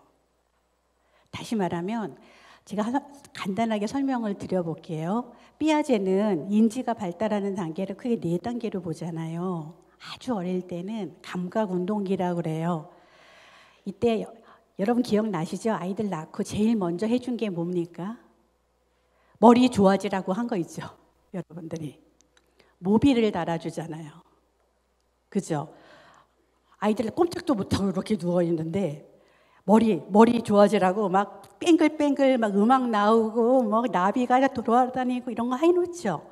다시 말하면 제가 간단하게 설명을 드려볼게요. 삐아제는 인지가 발달하는 단계를 크게 4단계로 보잖아요. 아주 어릴 때는 감각 운동기라고 그래요. 이때 여러분 기억나시죠? 아이들 낳고 제일 먼저 해준 게 뭡니까? 머리 좋아지라고 한 거 있죠? 여러분들이. 모비를 달아주잖아요. 그죠? 아이들 꼼짝도 못하고 이렇게 누워있는데 머리 좋아지라고 막 뺑글뺑글 막 음악 나오고 뭐 나비가 돌아다니고 이런 거 해놓죠.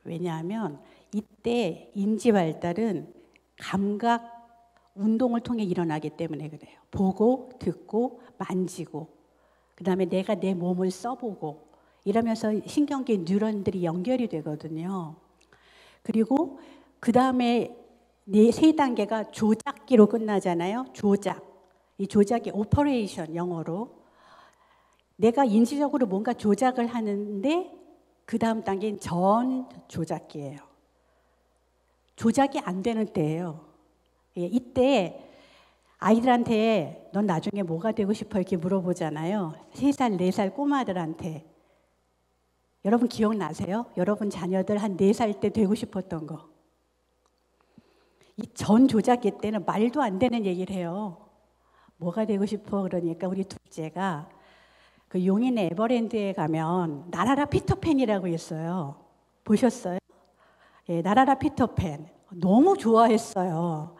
왜냐하면 이때 인지 발달은 감각 운동을 통해 일어나기 때문에 그래요. 보고 듣고 만지고 그다음에 내가 내 몸을 써보고 이러면서 신경계 뉴런들이 연결이 되거든요. 그리고 그다음에 3단계가 조작기로 끝나잖아요. 조작. 이 조작이 오퍼레이션 영어로 내가 인지적으로 뭔가 조작을 하는데 그 다음 단계는 전 조작기예요. 조작이 안 되는 때예요. 이때 아이들한테 넌 나중에 뭐가 되고 싶어 이렇게 물어보잖아요. 3살, 4살 꼬마들한테. 여러분 기억나세요? 여러분 자녀들 한 4살 때 되고 싶었던 거. 이 전 조작기 때는 말도 안 되는 얘기를 해요. 뭐가 되고 싶어? 그러니까 우리 둘째가 그 용인의 에버랜드에 가면 나라라 피터팬이라고 있어요. 보셨어요? 예, 나라라 피터팬. 너무 좋아했어요.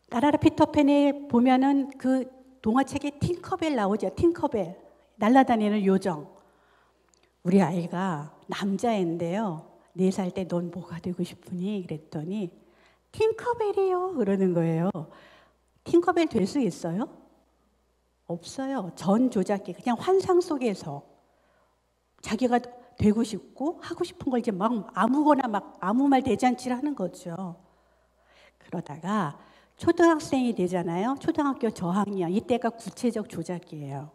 나라라 피터팬에 보면은 그 동화책에 팅커벨 나오죠. 팅커벨. 날아다니는 요정. 우리 아이가 남자애인데요. 4살 때 넌 뭐가 되고 싶으니? 그랬더니 팅커벨이요. 그러는 거예요. 팅커벨 될 수 있어요? 없어요. 전 조작기. 그냥 환상 속에서 자기가 되고 싶고 하고 싶은 걸 이제 막 아무거나 막 아무 말 대잔치를 하는 거죠. 그러다가 초등학생이 되잖아요. 초등학교 저학년. 이때가 구체적 조작기예요.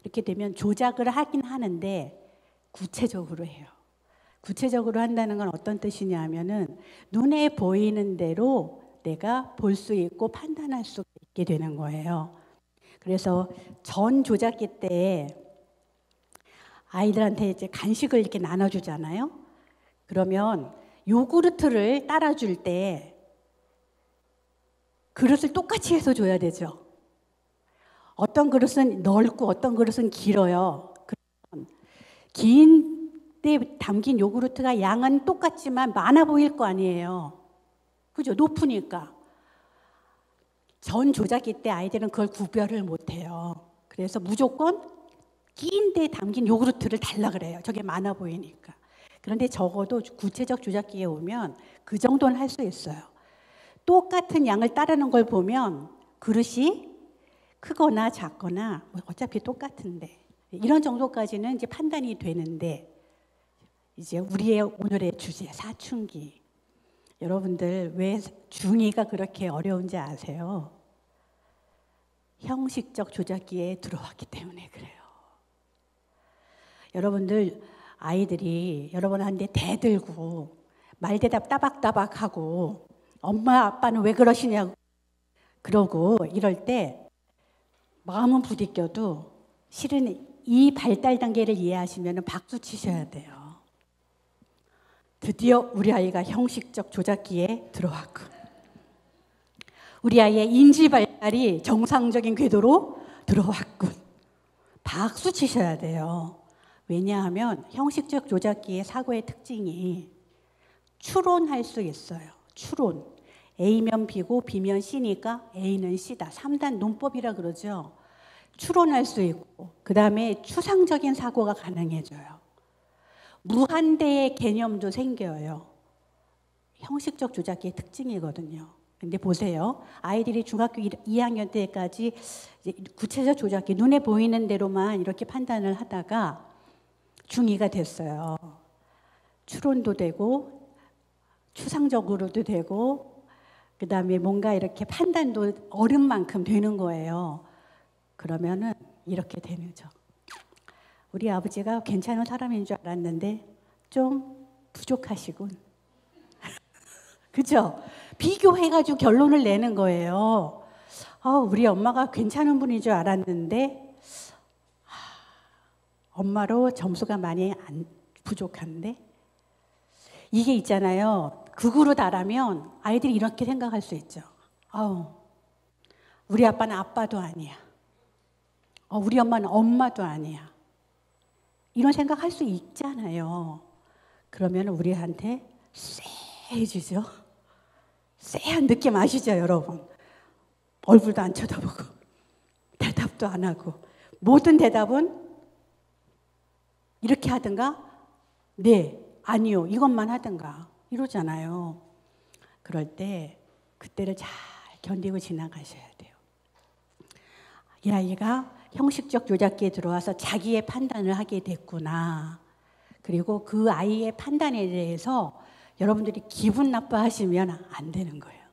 이렇게 되면 조작을 하긴 하는데 구체적으로 해요. 구체적으로 한다는 건 어떤 뜻이냐 하면은 눈에 보이는 대로 내가 볼 수 있고 판단할 수 있게 되는 거예요. 그래서 전 조작기 때 아이들한테 이제 간식을 이렇게 나눠주잖아요. 그러면 요구르트를 따라줄 때 그릇을 똑같이 해서 줘야 되죠. 어떤 그릇은 넓고 어떤 그릇은 길어요. 그러면 긴 때 담긴 요구르트가 양은 똑같지만 많아 보일 거 아니에요. 그죠? 높으니까. 전 조작기 때 아이들은 그걸 구별을 못해요. 그래서 무조건 긴 데 담긴 요구르트를 달라 그래요. 저게 많아 보이니까. 그런데 적어도 구체적 조작기에 오면 그 정도는 할 수 있어요. 똑같은 양을 따르는 걸 보면 그릇이 크거나 작거나 어차피 똑같은데 이런 정도까지는 이제 판단이 되는데 이제 우리의 오늘의 주제 사춘기. 여러분들 왜 중2가 그렇게 어려운지 아세요? 형식적 조작기에 들어왔기 때문에 그래요. 여러분들 아이들이 여러분한테 대들고 말대답 따박따박하고 엄마 아빠는 왜 그러시냐고 그러고 이럴 때 마음은 부딪혀도 실은 이 발달 단계를 이해하시면 박수 치셔야 돼요. 드디어 우리 아이가 형식적 조작기에 들어왔군. 우리 아이의 인지 발달이 정상적인 궤도로 들어왔군. 박수 치셔야 돼요. 왜냐하면 형식적 조작기의 사고의 특징이 추론할 수 있어요. 추론. A면 B고 B면 C니까 A는 C다. 3단 논법이라 그러죠. 추론할 수 있고 그 다음에 추상적인 사고가 가능해져요. 무한대의 개념도 생겨요. 형식적 조작기의 특징이거든요. 근데 보세요. 아이들이 중학교 2학년 때까지 이제 구체적 조작기 눈에 보이는 대로만 이렇게 판단을 하다가 중2가 됐어요. 추론도 되고 추상적으로도 되고 그다음에 뭔가 이렇게 판단도 어른만큼 되는 거예요. 그러면은 이렇게 되는 거죠. 우리 아버지가 괜찮은 사람인 줄 알았는데 좀 부족하시군. 그죠? 비교해가지고 결론을 내는 거예요. 우리 엄마가 괜찮은 분인 줄 알았는데 엄마로 점수가 많이 부족한데 이게 있잖아요. 극으로 달하면 아이들이 이렇게 생각할 수 있죠. 우리 아빠는 아빠도 아니야. 우리 엄마는 엄마도 아니야. 이런 생각할 수 있잖아요. 그러면 우리한테 쎄해지죠. 쎄한 느낌 아시죠, 여러분? 얼굴도 안 쳐다보고 대답도 안 하고 모든 대답은 이렇게 하든가 네, 아니요 이것만 하든가 이러잖아요. 그럴 때 그때를 잘 견디고 지나가셔야 돼요. 이 아이가 형식적 조작기에 들어와서 자기의 판단을 하게 됐구나. 그리고 그 아이의 판단에 대해서 여러분들이 기분 나빠하시면 안 되는 거예요.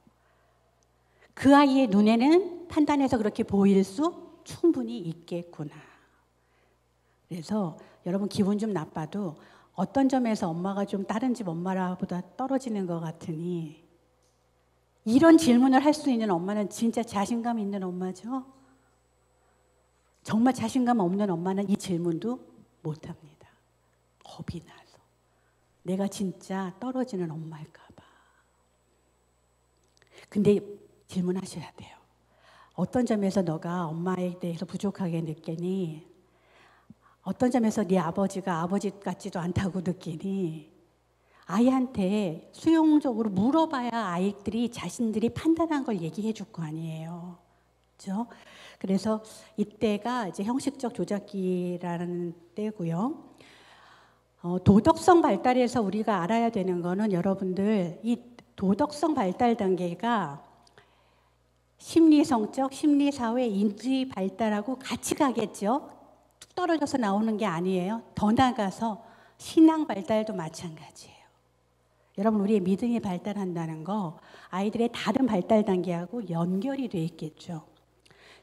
그 아이의 눈에는 판단해서 그렇게 보일 수 충분히 있겠구나. 그래서 여러분 기분 좀 나빠도 어떤 점에서 엄마가 좀 다른 집 엄마보다 떨어지는 것 같으니 이런 질문을 할 수 있는 엄마는 진짜 자신감 있는 엄마죠. 정말 자신감 없는 엄마는 이 질문도 못합니다. 겁이 나서. 내가 진짜 떨어지는 엄마일까 봐. 근데 질문하셔야 돼요. 어떤 점에서 너가 엄마에 대해서 부족하게 느끼니? 어떤 점에서 네 아버지가 아버지 같지도 않다고 느끼니? 아이한테 수용적으로 물어봐야 아이들이 자신들이 판단한 걸 얘기해 줄 거 아니에요. 그렇죠? 그래서 이때가 이제 형식적 조작기라는 때고요. 도덕성 발달에서 우리가 알아야 되는 거는 여러분들 이 도덕성 발달 단계가 심리성적, 심리사회, 인지 발달하고 같이 가겠죠. 뚝 떨어져서 나오는 게 아니에요. 더 나가서 신앙 발달도 마찬가지예요. 여러분 우리의 믿음이 발달한다는 거 아이들의 다른 발달 단계하고 연결이 돼 있겠죠.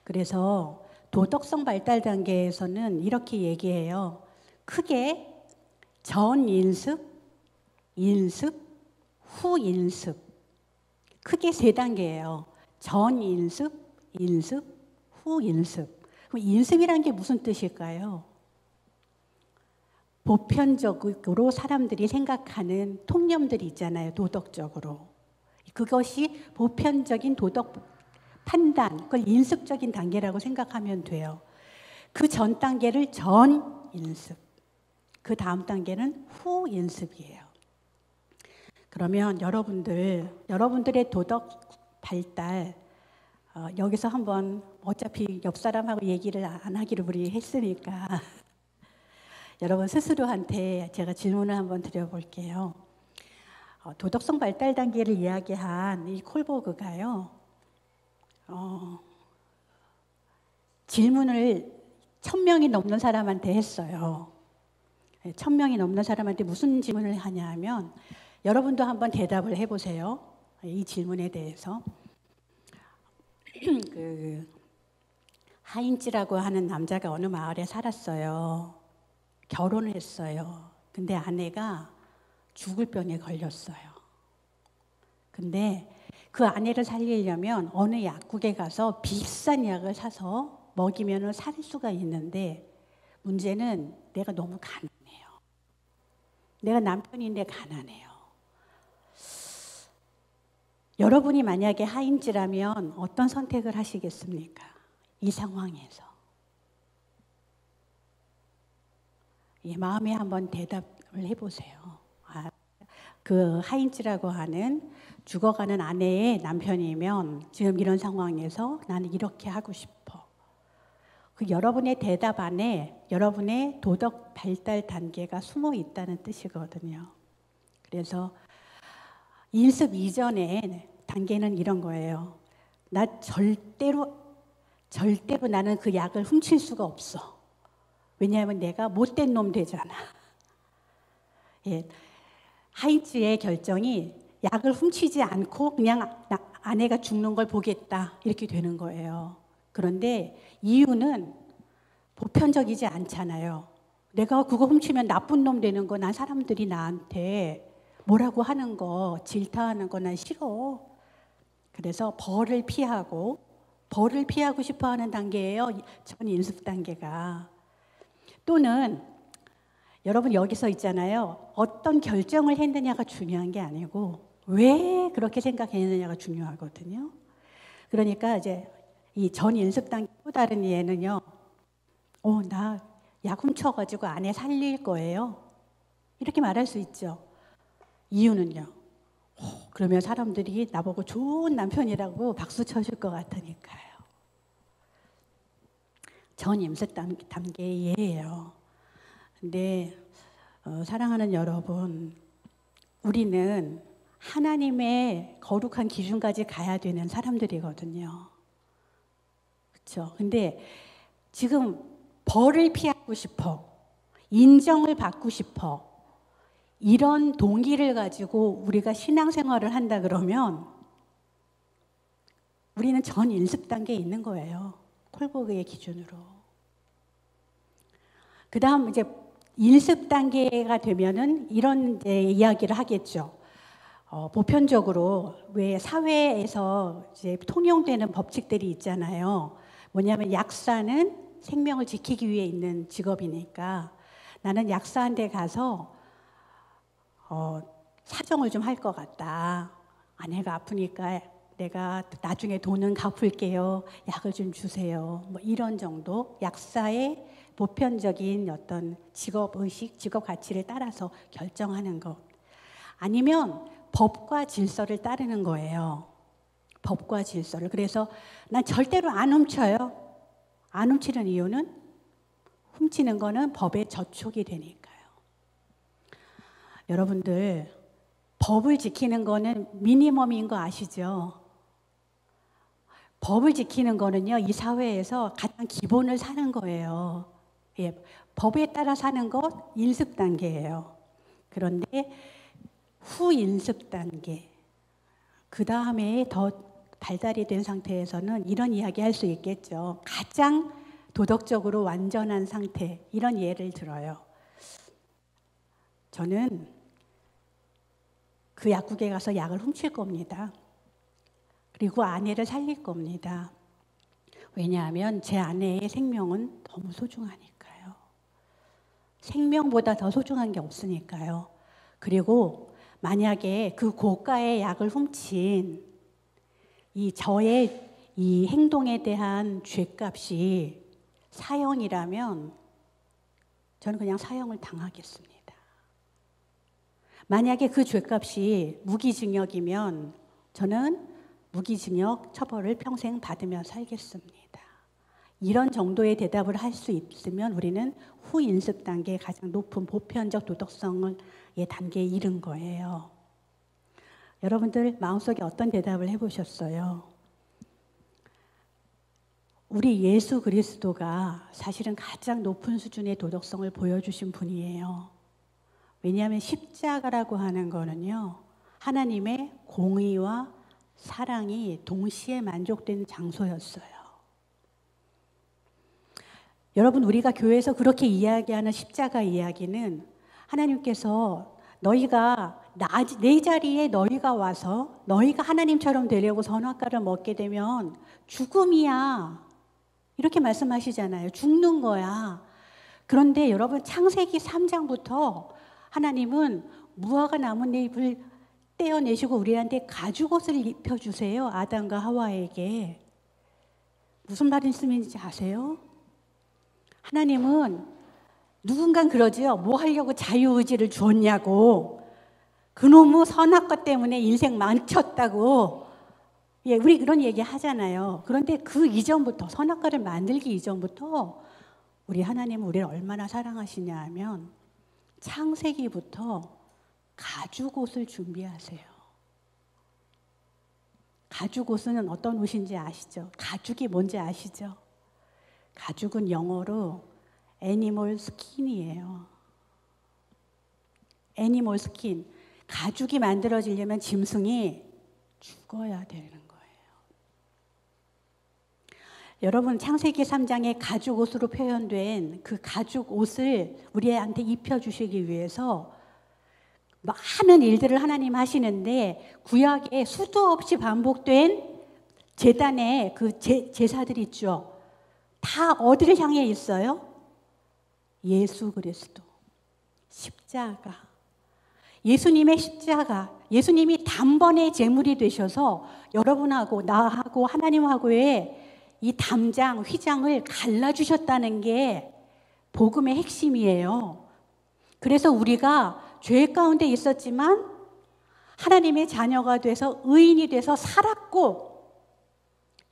그래서 도덕성 발달 단계에서는 이렇게 얘기해요. 크게 전인습, 인습, 후인습. 크게 3단계예요. 전인습, 인습, 후인습. 그럼 인습이라는 게 무슨 뜻일까요? 보편적으로 사람들이 생각하는 통념들이 있잖아요. 도덕적으로. 그것이 보편적인 도덕 판단, 그걸 인습적인 단계라고 생각하면 돼요. 그 전 단계를 전인습, 그 다음 단계는 후인습이에요. 그러면 여러분들의 도덕 발달, 여기서 한번 어차피 옆 사람하고 얘기를 안 하기로 우리 했으니까 여러분 스스로한테 제가 질문을 한번 드려볼게요. 도덕성 발달 단계를 이야기한 이 콜버그가요. 질문을 1000명이 넘는 사람한테 했어요. 1000명이 넘는 사람한테 무슨 질문을 하냐 하면 여러분도 한번 대답을 해보세요. 이 질문에 대해서. 하인츠라고 하는 남자가 어느 마을에 살았어요. 결혼을 했어요. 근데 아내가 죽을 병에 걸렸어요. 근데 그 아내를 살리려면 어느 약국에 가서 비싼 약을 사서 먹이면 살 수가 있는데 문제는 내가 너무 가난해요. 내가 남편인데 가난해요. 여러분이 만약에 하인즈라면 어떤 선택을 하시겠습니까? 이 상황에서. 마음에 한번 대답을 해보세요. 그 하인즈라고 하는 죽어가는 아내의 남편이면 지금 이런 상황에서 나는 이렇게 하고 싶어. 그 여러분의 대답 안에 여러분의 도덕 발달 단계가 숨어 있다는 뜻이거든요. 그래서 인습 이전에 단계는 이런 거예요. 나 절대로 나는 그 약을 훔칠 수가 없어. 왜냐하면 내가 못된 놈 되잖아. 예, 하인츠의 결정이 약을 훔치지 않고 그냥 아내가 죽는 걸 보겠다 이렇게 되는 거예요. 그런데 이유는 보편적이지 않잖아요. 내가 그거 훔치면 나쁜 놈 되는 거, 난 사람들이 나한테 뭐라고 하는 거, 질타하는 거 난 싫어. 그래서 벌을 피하고 싶어하는 단계예요. 전 인습 단계가. 또는 여러분 여기서 있잖아요. 어떤 결정을 했느냐가 중요한 게 아니고 왜 그렇게 생각했느냐가 중요하거든요. 그러니까 이제 이 전 인습 단계 또 다른 예는요. 나 약 훔쳐가지고 아내 살릴 거예요. 이렇게 말할 수 있죠. 이유는요. 그러면 사람들이 나보고 좋은 남편이라고 박수 쳐줄 것 같으니까요. 전 인습 단계의 예예요. 근데 사랑하는 여러분, 우리는 하나님의 거룩한 기준까지 가야 되는 사람들이거든요. 그렇죠? 근데 지금 벌을 피하고 싶어, 인정을 받고 싶어, 이런 동기를 가지고 우리가 신앙생활을 한다 그러면 우리는 전 인습 단계에 있는 거예요. 콜버그의 기준으로. 그 다음 이제 인습 단계가 되면은 이런 이제 이야기를 하겠죠. 보편적으로 왜 사회에서 이제 통용되는 법칙들이 있잖아요. 뭐냐면 약사는 생명을 지키기 위해 있는 직업이니까 나는 약사한테 가서 사정을 좀 할 것 같다. 아내가 아프니까 내가 나중에 돈은 갚을게요. 약을 좀 주세요. 뭐 이런 정도 약사의 보편적인 어떤 직업의식, 직업 가치를 따라서 결정하는 것. 아니면 법과 질서를 따르는 거예요. 법과 질서를. 그래서 난 절대로 안 훔쳐요. 안 훔치는 이유는 훔치는 거는 법에 저촉이 되니까요. 여러분들 법을 지키는 거는 미니멈인 거 아시죠? 법을 지키는 거는요, 이 사회에서 가장 기본을 사는 거예요. 예, 법에 따라 사는 것 인습 단계예요. 그런데 후인습 단계, 그 다음에 더 발달이 된 상태에서는 이런 이야기 할 수 있겠죠. 가장 도덕적으로 완전한 상태, 이런 예를 들어요. 저는 그 약국에 가서 약을 훔칠 겁니다. 그리고 아내를 살릴 겁니다. 왜냐하면 제 아내의 생명은 너무 소중하니까요. 생명보다 더 소중한 게 없으니까요. 그리고 만약에 그 고가의 약을 훔친 저의 이 행동에 대한 죄값이 사형이라면 저는 그냥 사형을 당하겠습니다. 만약에 그 죄값이 무기징역이면 저는 무기징역 처벌을 평생 받으며 살겠습니다. 이런 정도의 대답을 할 수 있으면 우리는 후인습 단계의 가장 높은 보편적 도덕성의 단계에 이른 거예요. 여러분들 마음속에 어떤 대답을 해보셨어요? 우리 예수 그리스도가 사실은 가장 높은 수준의 도덕성을 보여주신 분이에요. 왜냐하면 십자가라고 하는 거는요, 하나님의 공의와 사랑이 동시에 만족된 장소였어요. 여러분, 우리가 교회에서 그렇게 이야기하는 십자가 이야기는 하나님께서 너희가 내 자리에 너희가 와서 너희가 하나님처럼 되려고 선악과를 먹게 되면 죽음이야, 이렇게 말씀하시잖아요. 죽는 거야. 그런데 여러분, 창세기 3장부터 하나님은 무화과 나뭇잎을 떼어내시고 우리한테 가죽옷을 입혀주세요. 아담과 하와에게. 무슨 말씀인지 아세요? 하나님은 누군간 그러지요. 뭐 하려고 자유의지를 주었냐고. 그놈의 선악과 때문에 인생 망쳤다고. 예, 우리 그런 얘기 하잖아요. 그런데 그 이전부터, 선악과를 만들기 이전부터 우리 하나님은 우리를 얼마나 사랑하시냐 하면 창세기부터 가죽옷을 준비하세요. 가죽 옷은 어떤 옷인지 아시죠? 가죽이 뭔지 아시죠? 가죽은 영어로 애니멀 스킨이에요. 애니멀 스킨. 가죽이 만들어지려면 짐승이 죽어야 되는 거예요. 여러분, 창세기 3장에 가죽 옷으로 표현된 그 가죽 옷을 우리한테 입혀주시기 위해서 많은 일들을 하나님 하시는데, 구약에 수도 없이 반복된 제단의 그 제사들 있죠. 다 어디를 향해 있어요? 예수 그리스도. 십자가. 예수님의 십자가. 예수님이 단번에 제물이 되셔서 여러분하고 나하고 하나님하고의 이 담장, 휘장을 갈라주셨다는 게 복음의 핵심이에요. 그래서 우리가 죄 가운데 있었지만 하나님의 자녀가 돼서 의인이 돼서 살았고,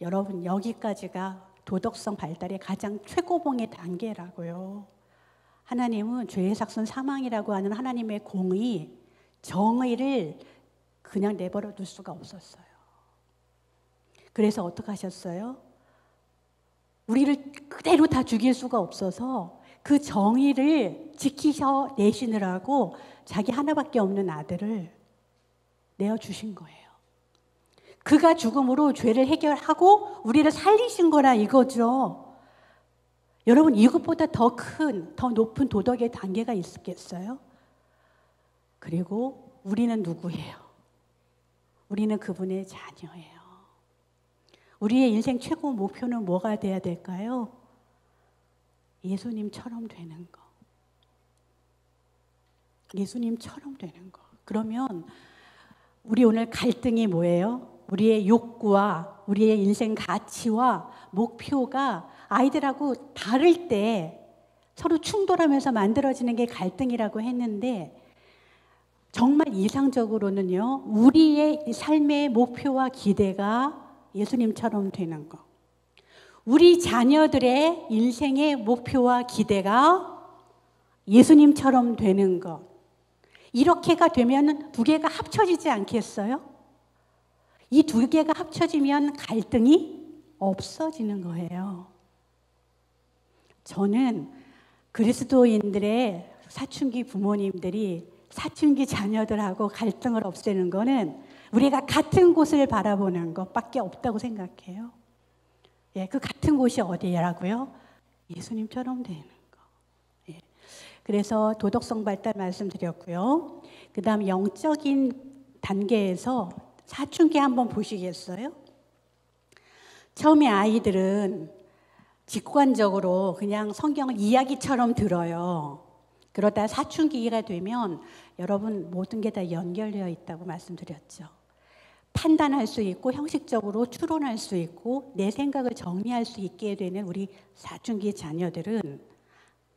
여러분 여기까지가 도덕성 발달의 가장 최고봉의 단계라고요. 하나님은 죄의 삭선 사망이라고 하는 하나님의 공의, 정의를 그냥 내버려 둘 수가 없었어요. 그래서 어떻게 하셨어요? 우리를 그대로 다 죽일 수가 없어서 그 정의를 지키셔 내시느라고 자기 하나밖에 없는 아들을 내어주신 거예요. 그가 죽음으로 죄를 해결하고 우리를 살리신 거라 이거죠. 여러분, 이것보다 더 큰, 더 높은 도덕의 단계가 있겠어요? 그리고 우리는 누구예요? 우리는 그분의 자녀예요. 우리의 인생 최고 목표는 뭐가 돼야 될까요? 예수님처럼 되는 거. 예수님처럼 되는 거. 그러면 우리 오늘 갈등이 뭐예요? 우리의 욕구와 우리의 인생 가치와 목표가 아이들하고 다를 때 서로 충돌하면서 만들어지는 게 갈등이라고 했는데, 정말 이상적으로는요, 우리의 삶의 목표와 기대가 예수님처럼 되는 거. 우리 자녀들의 인생의 목표와 기대가 예수님처럼 되는 것. 이렇게가 되면 두 개가 합쳐지지 않겠어요? 이 두 개가 합쳐지면 갈등이 없어지는 거예요. 저는 그리스도인들의 사춘기 부모님들이 사춘기 자녀들하고 갈등을 없애는 거는 우리가 같은 곳을 바라보는 것밖에 없다고 생각해요. 예, 그 같은 곳이 어디라고요? 예수님처럼 되는 거. 예. 그래서 도덕성 발달 말씀드렸고요. 그 다음 영적인 단계에서 사춘기 한번 보시겠어요? 처음에 아이들은 직관적으로 그냥 성경을 이야기처럼 들어요. 그러다 사춘기가 되면 여러분 모든 게 다 연결되어 있다고 말씀드렸죠. 판단할 수 있고 형식적으로 추론할 수 있고 내 생각을 정리할 수 있게 되는 우리 사춘기 자녀들은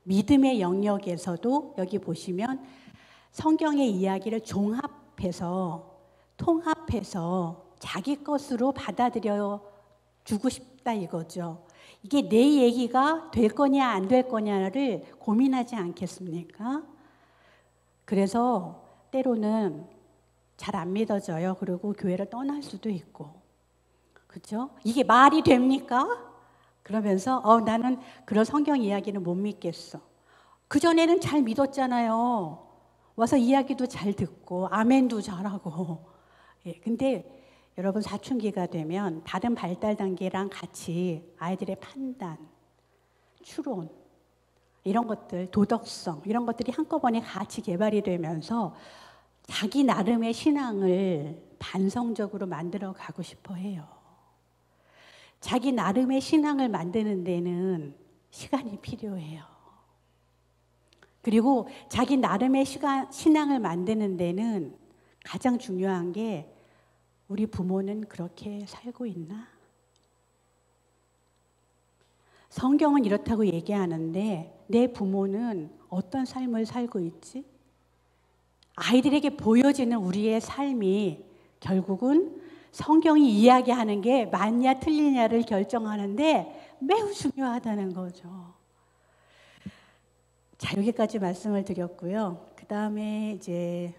믿음의 영역에서도 여기 보시면 성경의 이야기를 종합해서 통합해서 자기 것으로 받아들여 주고 싶다 이거죠. 이게 내 얘기가 될 거냐 안 될 거냐를 고민하지 않겠습니까? 그래서 때로는 잘 안 믿어져요. 그리고 교회를 떠날 수도 있고, 그렇죠? 이게 말이 됩니까? 그러면서 나는 그런 성경 이야기는 못 믿겠어. 그 전에는 잘 믿었잖아요. 와서 이야기도 잘 듣고 아멘도 잘하고. 예, 근데 여러분 사춘기가 되면 다른 발달 단계랑 같이 아이들의 판단, 추론 이런 것들, 도덕성 이런 것들이 한꺼번에 같이 개발이 되면서 자기 나름의 신앙을 반성적으로 만들어 가고 싶어 해요. 자기 나름의 신앙을 만드는 데는 시간이 필요해요. 그리고 자기 나름의 신앙을 만드는 데는 가장 중요한 게 우리 부모는 그렇게 살고 있나? 성경은 이렇다고 얘기하는데 내 부모는 어떤 삶을 살고 있지? 아이들에게 보여지는 우리의 삶이 결국은 성경이 이야기하는 게 맞냐 틀리냐를 결정하는데 매우 중요하다는 거죠. 자, 여기까지 말씀을 드렸고요. 그 다음에 이제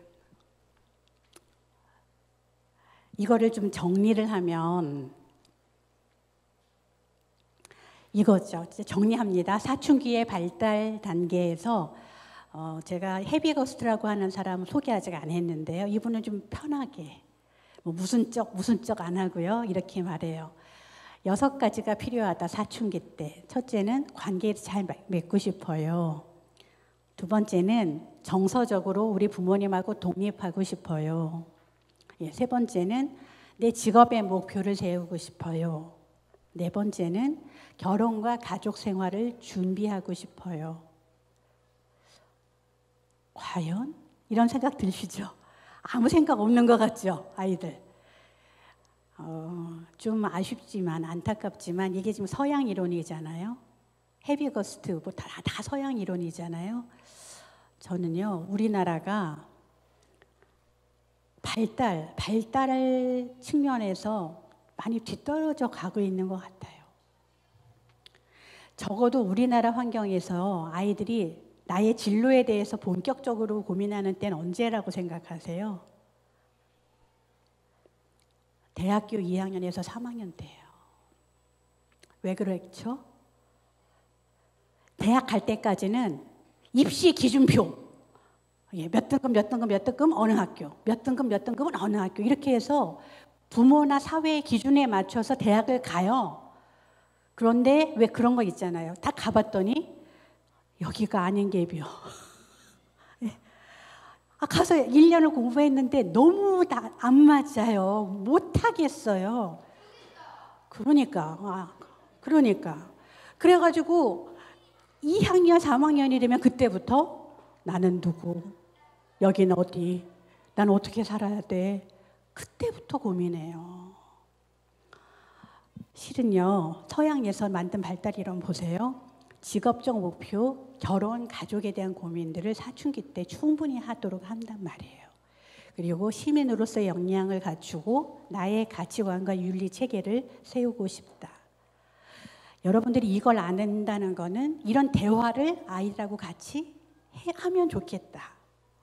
이거를 좀 정리를 하면 이거죠. 정리합니다. 사춘기의 발달 단계에서 제가 헤비거스트라고 하는 사람 소개 아직 안 했는데요. 이분은 좀 편하게 뭐 무슨 쩍 안 하고요. 이렇게 말해요. 6가지가 필요하다. 사춘기 때. 첫째는 관계를 잘 맺고 싶어요. 두 번째는 정서적으로 우리 부모님하고 독립하고 싶어요. 세 번째는 내 직업의 목표를 세우고 싶어요. 네 번째는 결혼과 가족 생활을 준비하고 싶어요. 과연? 이런 생각 드시죠? 아무 생각 없는 것 같죠, 아이들? 좀 아쉽지만 안타깝지만 이게 지금 서양 이론이잖아요. 헤비거스트 뭐 다 서양 이론이잖아요. 저는요, 우리나라가 발달 측면에서 많이 뒤떨어져 가고 있는 것 같아요. 적어도 우리나라 환경에서 아이들이 나의 진로에 대해서 본격적으로 고민하는 때는 언제라고 생각하세요? 대학교 2학년에서 3학년 때예요. 왜 그랬죠? 대학 갈 때까지는 입시 기준표, 몇 등급 어느 학교, 몇 등급은 어느 학교 이렇게 해서 부모나 사회의 기준에 맞춰서 대학을 가요. 그런데 왜 그런 거 있잖아요. 다 가봤더니 여기가 아닌 게비요. 가서 1년을 공부했는데 너무 안 맞아요. 못하겠어요. 그러니까. 그래가지고 2학년, 3학년이 되면 그때부터 나는 누구, 여기는 어디, 난 어떻게 살아야 돼. 그때부터 고민해요. 실은요, 서양에서 만든 발달 이론 보세요. 직업적 목표, 결혼, 가족에 대한 고민들을 사춘기 때 충분히 하도록 한단 말이에요. 그리고 시민으로서의 역량을 갖추고 나의 가치관과 윤리 체계를 세우고 싶다. 여러분들이 이걸 안 한다는 거는 이런 대화를 아이들하고 같이 하면 좋겠다.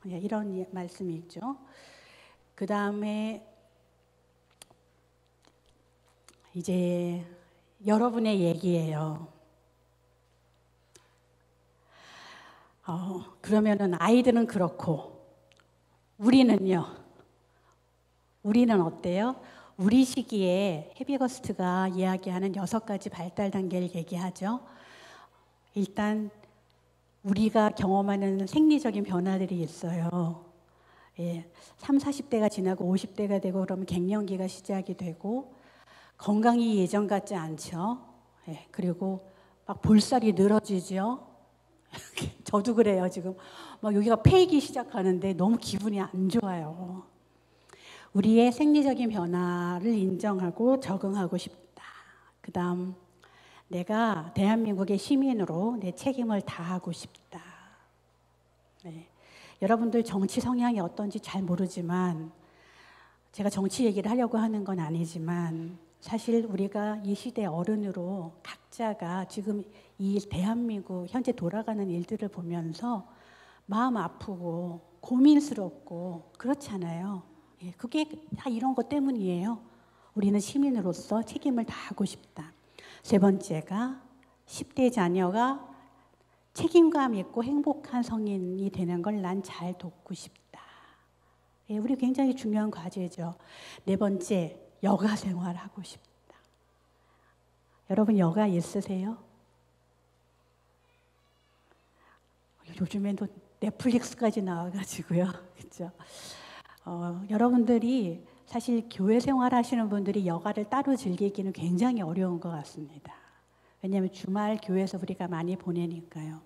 이런 말씀이 있죠. 그 다음에 이제 여러분의 얘기예요. 그러면은 아이들은 그렇고 우리는요? 우리는 어때요? 우리 시기에 헤비거스트가 이야기하는 6가지 발달 단계를 얘기하죠. 일단 우리가 경험하는 생리적인 변화들이 있어요. 30, 40대가 지나고 50대가 되고 그러면 갱년기가 시작이 되고 건강이 예전 같지 않죠. 그리고 막 볼살이 늘어지죠. 저도 그래요. 지금 막 여기가 패이기 시작하는데 너무 기분이 안 좋아요. 우리의 생리적인 변화를 인정하고 적응하고 싶다. 그 다음 내가 대한민국의 시민으로 내 책임을 다하고 싶다. 여러분들 정치 성향이 어떤지 잘 모르지만 제가 정치 얘기를 하려고 하는 건 아니지만 사실 우리가 이 시대 어른으로 각자가 지금 이 대한민국 현재 돌아가는 일들을 보면서 마음 아프고 고민스럽고 그렇잖아요. 그게 다 이런 것 때문이에요. 우리는 시민으로서 책임을 다하고 싶다. 세 번째가 10대 자녀가 책임감 있고 행복한 성인이 되는 걸 난 잘 돕고 싶다. 우리 굉장히 중요한 과제죠. 네 번째, 여가 생활하고 싶다. 여러분 여가 있으세요? 요즘에도 넷플릭스까지 나와가지고요. 그렇죠? 여러분들이 사실 교회 생활하시는 분들이 여가를 따로 즐기기는 굉장히 어려운 것 같습니다. 왜냐하면 주말 교회에서 우리가 많이 보내니까요.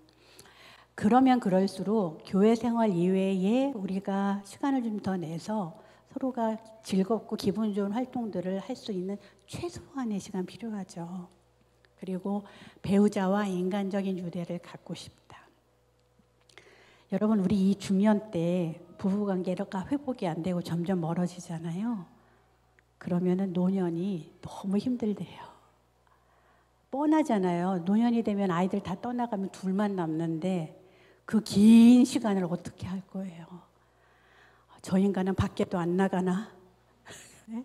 그러면 그럴수록 교회 생활 이외에 우리가 시간을 좀 더 내서 서로가 즐겁고 기분 좋은 활동들을 할 수 있는 최소한의 시간 필요하죠. 그리고 배우자와 인간적인 유대를 갖고 싶다. 여러분 우리 이 중년 때 부부관계가 회복이 안 되고 점점 멀어지잖아요. 그러면은 노년이 너무 힘들대요. 뻔하잖아요. 노년이 되면 아이들 다 떠나가면 둘만 남는데 그 긴 시간을 어떻게 할 거예요? 저 인간은 밖에도 안 나가나? 네?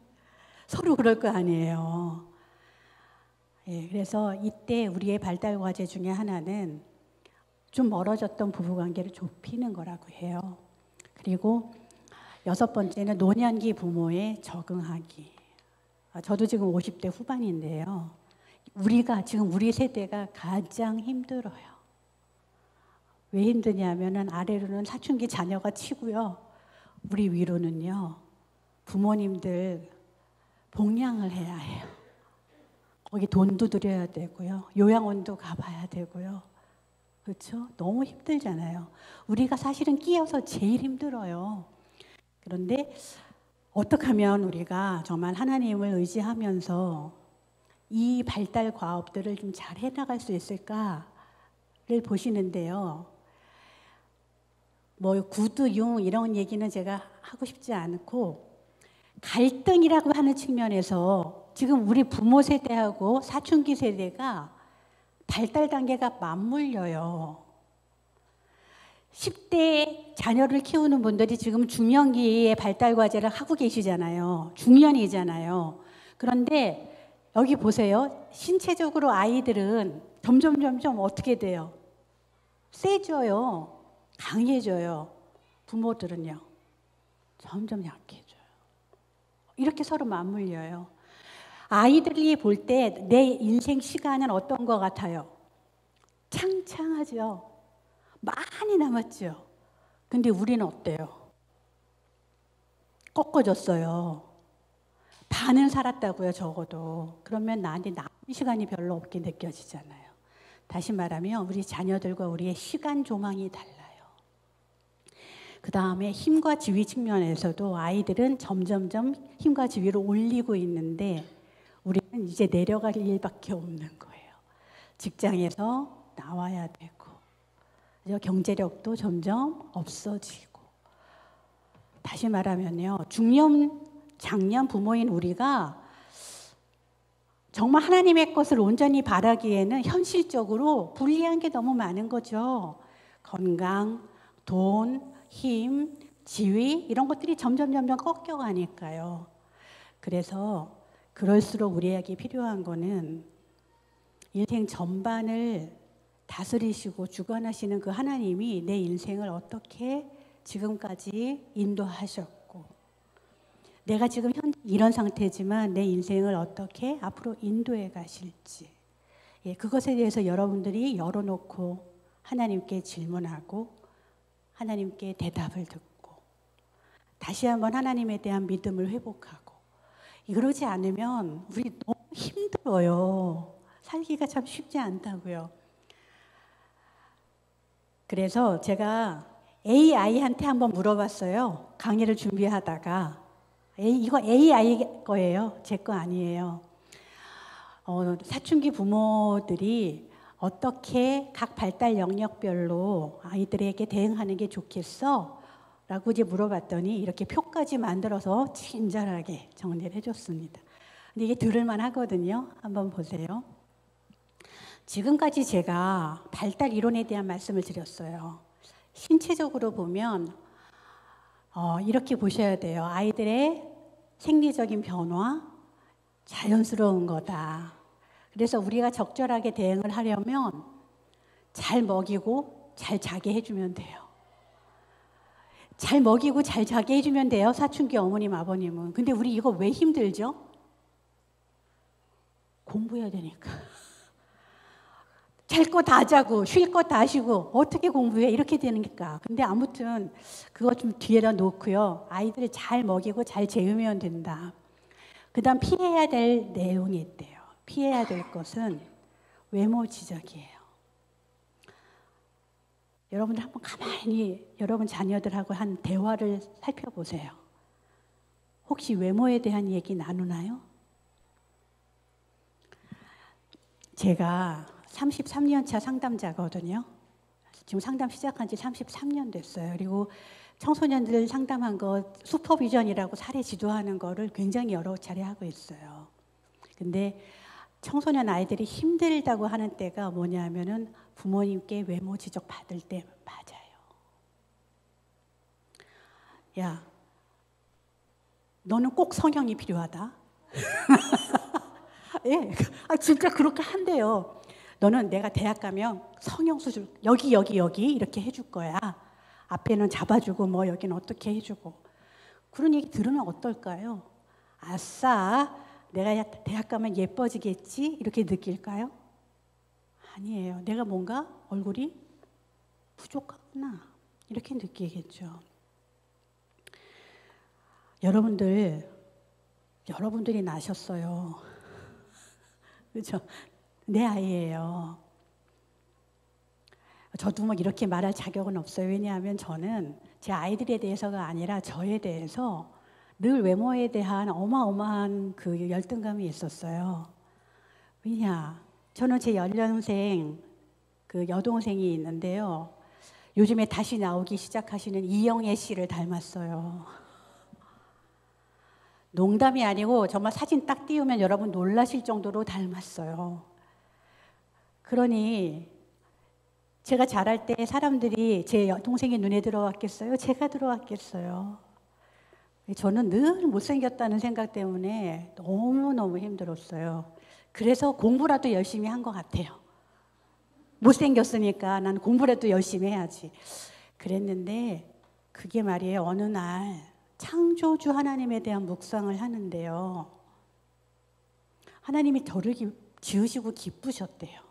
서로 그럴 거 아니에요. 예, 그래서 이때 우리의 발달 과제 중에 하나는 좀 멀어졌던 부부관계를 좁히는 거라고 해요. 그리고 6번째는 노년기 부모에 적응하기. 저도 지금 50대 후반인데요. 지금 우리 세대가 가장 힘들어요. 왜 힘드냐면은 아래로는 사춘기 자녀가 치고요. 우리 위로는요. 부모님들 봉양을 해야 해요. 거기 돈도 들여야 되고요. 요양원도 가봐야 되고요. 그렇죠? 너무 힘들잖아요. 우리가 사실은 끼어서 제일 힘들어요. 그런데 어떻게 하면 우리가 정말 하나님을 의지하면서 이 발달 과업들을 좀 잘 해나갈 수 있을까를 보시는데요. 뭐 구두, 융 이런 얘기는 제가 하고 싶지 않고 갈등이라고 하는 측면에서 지금 우리 부모 세대하고 사춘기 세대가 발달 단계가 맞물려요. 10대 자녀를 키우는 분들이 지금 중년기의 발달 과제를 하고 계시잖아요. 중년이잖아요. 그런데 여기 보세요. 신체적으로 아이들은 점점 어떻게 돼요? 세져요. 강해져요. 부모들은요. 점점 약해져요. 이렇게 서로 맞물려요. 아이들이 볼 때 내 인생 시간은 어떤 것 같아요? 창창하죠. 많이 남았죠. 근데 우리는 어때요? 꺾어졌어요. 반은 살았다고요, 적어도. 그러면 나한테 남은 시간이 별로 없게 느껴지잖아요. 다시 말하면 우리 자녀들과 우리의 시간 조망이 달라요. 그 다음에 힘과 지위 측면에서도 아이들은 점점점 힘과 지위를 올리고 있는데 우리는 이제 내려갈 일밖에 없는 거예요. 직장에서 나와야 되고 경제력도 점점 없어지고. 다시 말하면요, 중년, 장년 부모인 우리가 정말 하나님의 것을 온전히 바라기에는 현실적으로 불리한 게 너무 많은 거죠. 건강, 돈, 힘, 지위 이런 것들이 점점 꺾여가니까요. 그래서 그럴수록 우리에게 필요한 거는 인생 전반을 다스리시고 주관하시는 그 하나님이 내 인생을 어떻게 지금까지 인도하셨고, 내가 지금 현재 이런 상태지만 내 인생을 어떻게 앞으로 인도해 가실지, 그것에 대해서 여러분들이 열어놓고 하나님께 질문하고 하나님께 대답을 듣고 다시 한번 하나님에 대한 믿음을 회복하고, 그러지 않으면 우리 너무 힘들어요. 살기가 참 쉽지 않다고요. 그래서 제가 AI한테 한번 물어봤어요. 강의를 준비하다가. 이거 AI 거예요. 제 거 아니에요. 사춘기 부모들이 어떻게 각 발달 영역별로 아이들에게 대응하는 게 좋겠어? 라고 이제 물어봤더니 이렇게 표까지 만들어서 친절하게 정리를 해줬습니다. 근데 이게 들을만 하거든요. 한번 보세요. 지금까지 제가 발달 이론에 대한 말씀을 드렸어요. 신체적으로 보면 이렇게 보셔야 돼요. 아이들의 생리적인 변화, 자연스러운 거다. 그래서 우리가 적절하게 대응을 하려면 잘 먹이고 잘 자게 해주면 돼요. 잘 먹이고 잘 자게 해주면 돼요. 사춘기 어머님, 아버님은. 근데 우리 이거 왜 힘들죠? 공부해야 되니까. 잘 거 다 자고 쉴 거 다 쉬고 어떻게 공부해? 이렇게 되니까. 근데 아무튼 그거 좀 뒤에다 놓고요. 아이들을 잘 먹이고 잘 재우면 된다. 그 다음 피해야 될 내용이 있대요. 피해야 될 것은 외모 지적이에요. 여러분들 한번 가만히 여러분 자녀들하고 한 대화를 살펴보세요. 혹시 외모에 대한 얘기 나누나요? 제가 33년 차 상담자거든요. 지금 상담 시작한 지 33년 됐어요. 그리고 청소년들 상담한 거 슈퍼비전이라고 사례 지도하는 거를 굉장히 여러 차례 하고 있어요. 근데 청소년 아이들이 힘들다고 하는 때가 뭐냐면은 부모님께 외모 지적 받을 때 맞아요. 야, 너는 꼭 성형이 필요하다. 예, 진짜 그렇게 한대요. 너는 내가 대학 가면 성형수술 여기 이렇게 해줄 거야. 앞에는 잡아주고 뭐 여기는 어떻게 해주고. 그런 얘기 들으면 어떨까요? 아싸, 내가 대학 가면 예뻐지겠지? 이렇게 느낄까요? 아니에요. 내가 뭔가 얼굴이 부족하구나 이렇게 느끼겠죠. 여러분들이 나셨어요. 그렇죠? 내 아이예요. 저도 뭐 이렇게 말할 자격은 없어요. 왜냐하면 저는 제 아이들에 대해서가 아니라 저에 대해서 늘 외모에 대한 어마어마한 그 열등감이 있었어요. 왜냐? 저는 제 연년생 그 여동생이 있는데요. 요즘에 다시 나오기 시작하시는 이영애 씨를 닮았어요. 농담이 아니고 정말 사진 딱 띄우면 여러분 놀라실 정도로 닮았어요. 그러니 제가 자랄 때 사람들이 제 여동생이 눈에 들어왔겠어요? 제가 들어왔겠어요? 저는 늘 못생겼다는 생각 때문에 너무너무 힘들었어요. 그래서 공부라도 열심히 한 것 같아요. 못생겼으니까 나는 공부라도 열심히 해야지. 그랬는데 그게 말이에요. 어느 날 창조주 하나님에 대한 묵상을 하는데요. 하나님이 저를 지으시고 기쁘셨대요.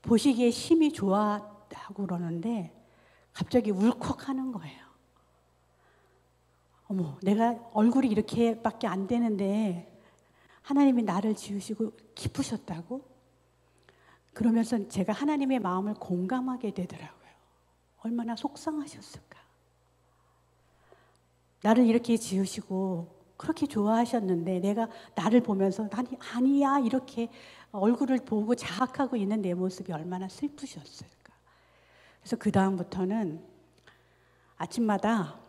보시기에 심히 좋았다고 그러는데 갑자기 울컥하는 거예요. 어머, 내가 얼굴이 이렇게밖에 안 되는데 하나님이 나를 지으시고 기쁘셨다고? 그러면서 제가 하나님의 마음을 공감하게 되더라고요. 얼마나 속상하셨을까? 나를 이렇게 지으시고 그렇게 좋아하셨는데 내가 나를 보면서 아니야 이렇게 얼굴을 보고 자학하고 있는 내 모습이 얼마나 슬프셨을까? 그래서 그 다음부터는 아침마다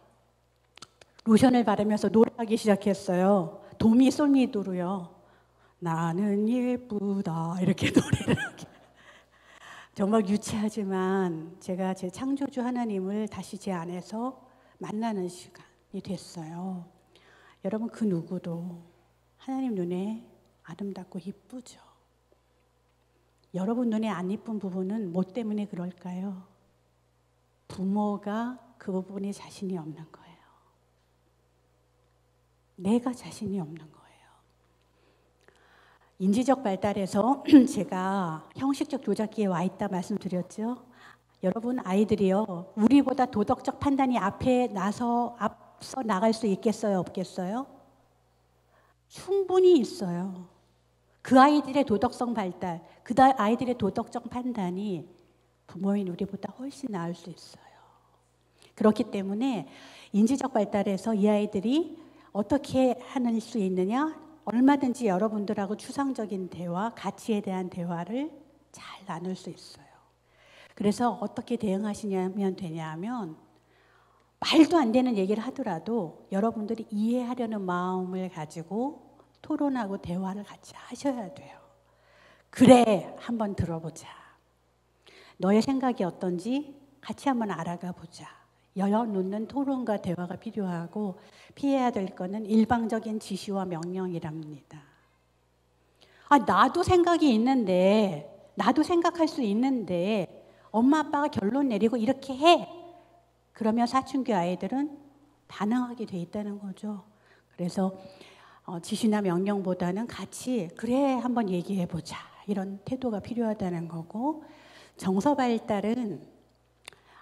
로션을 바르면서 노래하기 시작했어요. 도미솔미도로요. 나는 예쁘다 이렇게 노래를 하게. 정말 유치하지만 제가 제 창조주 하나님을 다시 제 안에서 만나는 시간이 됐어요. 여러분 그 누구도 하나님 눈에 아름답고 이쁘죠. 여러분 눈에 안 이쁜 부분은 뭐 때문에 그럴까요? 부모가 그 부분에 자신이 없는 거예요. 내가 자신이 없는 거예요. 인지적 발달에서 제가 형식적 조작기에 와 있다 말씀드렸죠. 여러분 아이들이요. 우리보다 도덕적 판단이 앞서 나갈 수 있겠어요? 없겠어요? 충분히 있어요. 그 아이들의 도덕성 발달, 그 아이들의 도덕적 판단이 부모인 우리보다 훨씬 나을 수 있어요. 그렇기 때문에 인지적 발달에서 이 아이들이 어떻게 할 수 있느냐? 얼마든지 여러분들하고 추상적인 대화, 가치에 대한 대화를 잘 나눌 수 있어요. 그래서 어떻게 대응하시면 되냐면 말도 안 되는 얘기를 하더라도 여러분들이 이해하려는 마음을 가지고 토론하고 대화를 같이 하셔야 돼요. 그래, 한번 들어보자. 너의 생각이 어떤지 같이 한번 알아가 보자. 열어놓는 토론과 대화가 필요하고 피해야 될 거는 일방적인 지시와 명령이랍니다. 나도 생각이 있는데, 나도 생각할 수 있는데 엄마 아빠가 결론 내리고 이렇게 해. 그러면 사춘기 아이들은 반항하게 돼 있다는 거죠. 그래서 지시나 명령보다는 같이 그래 한번 얘기해 보자 이런 태도가 필요하다는 거고, 정서 발달은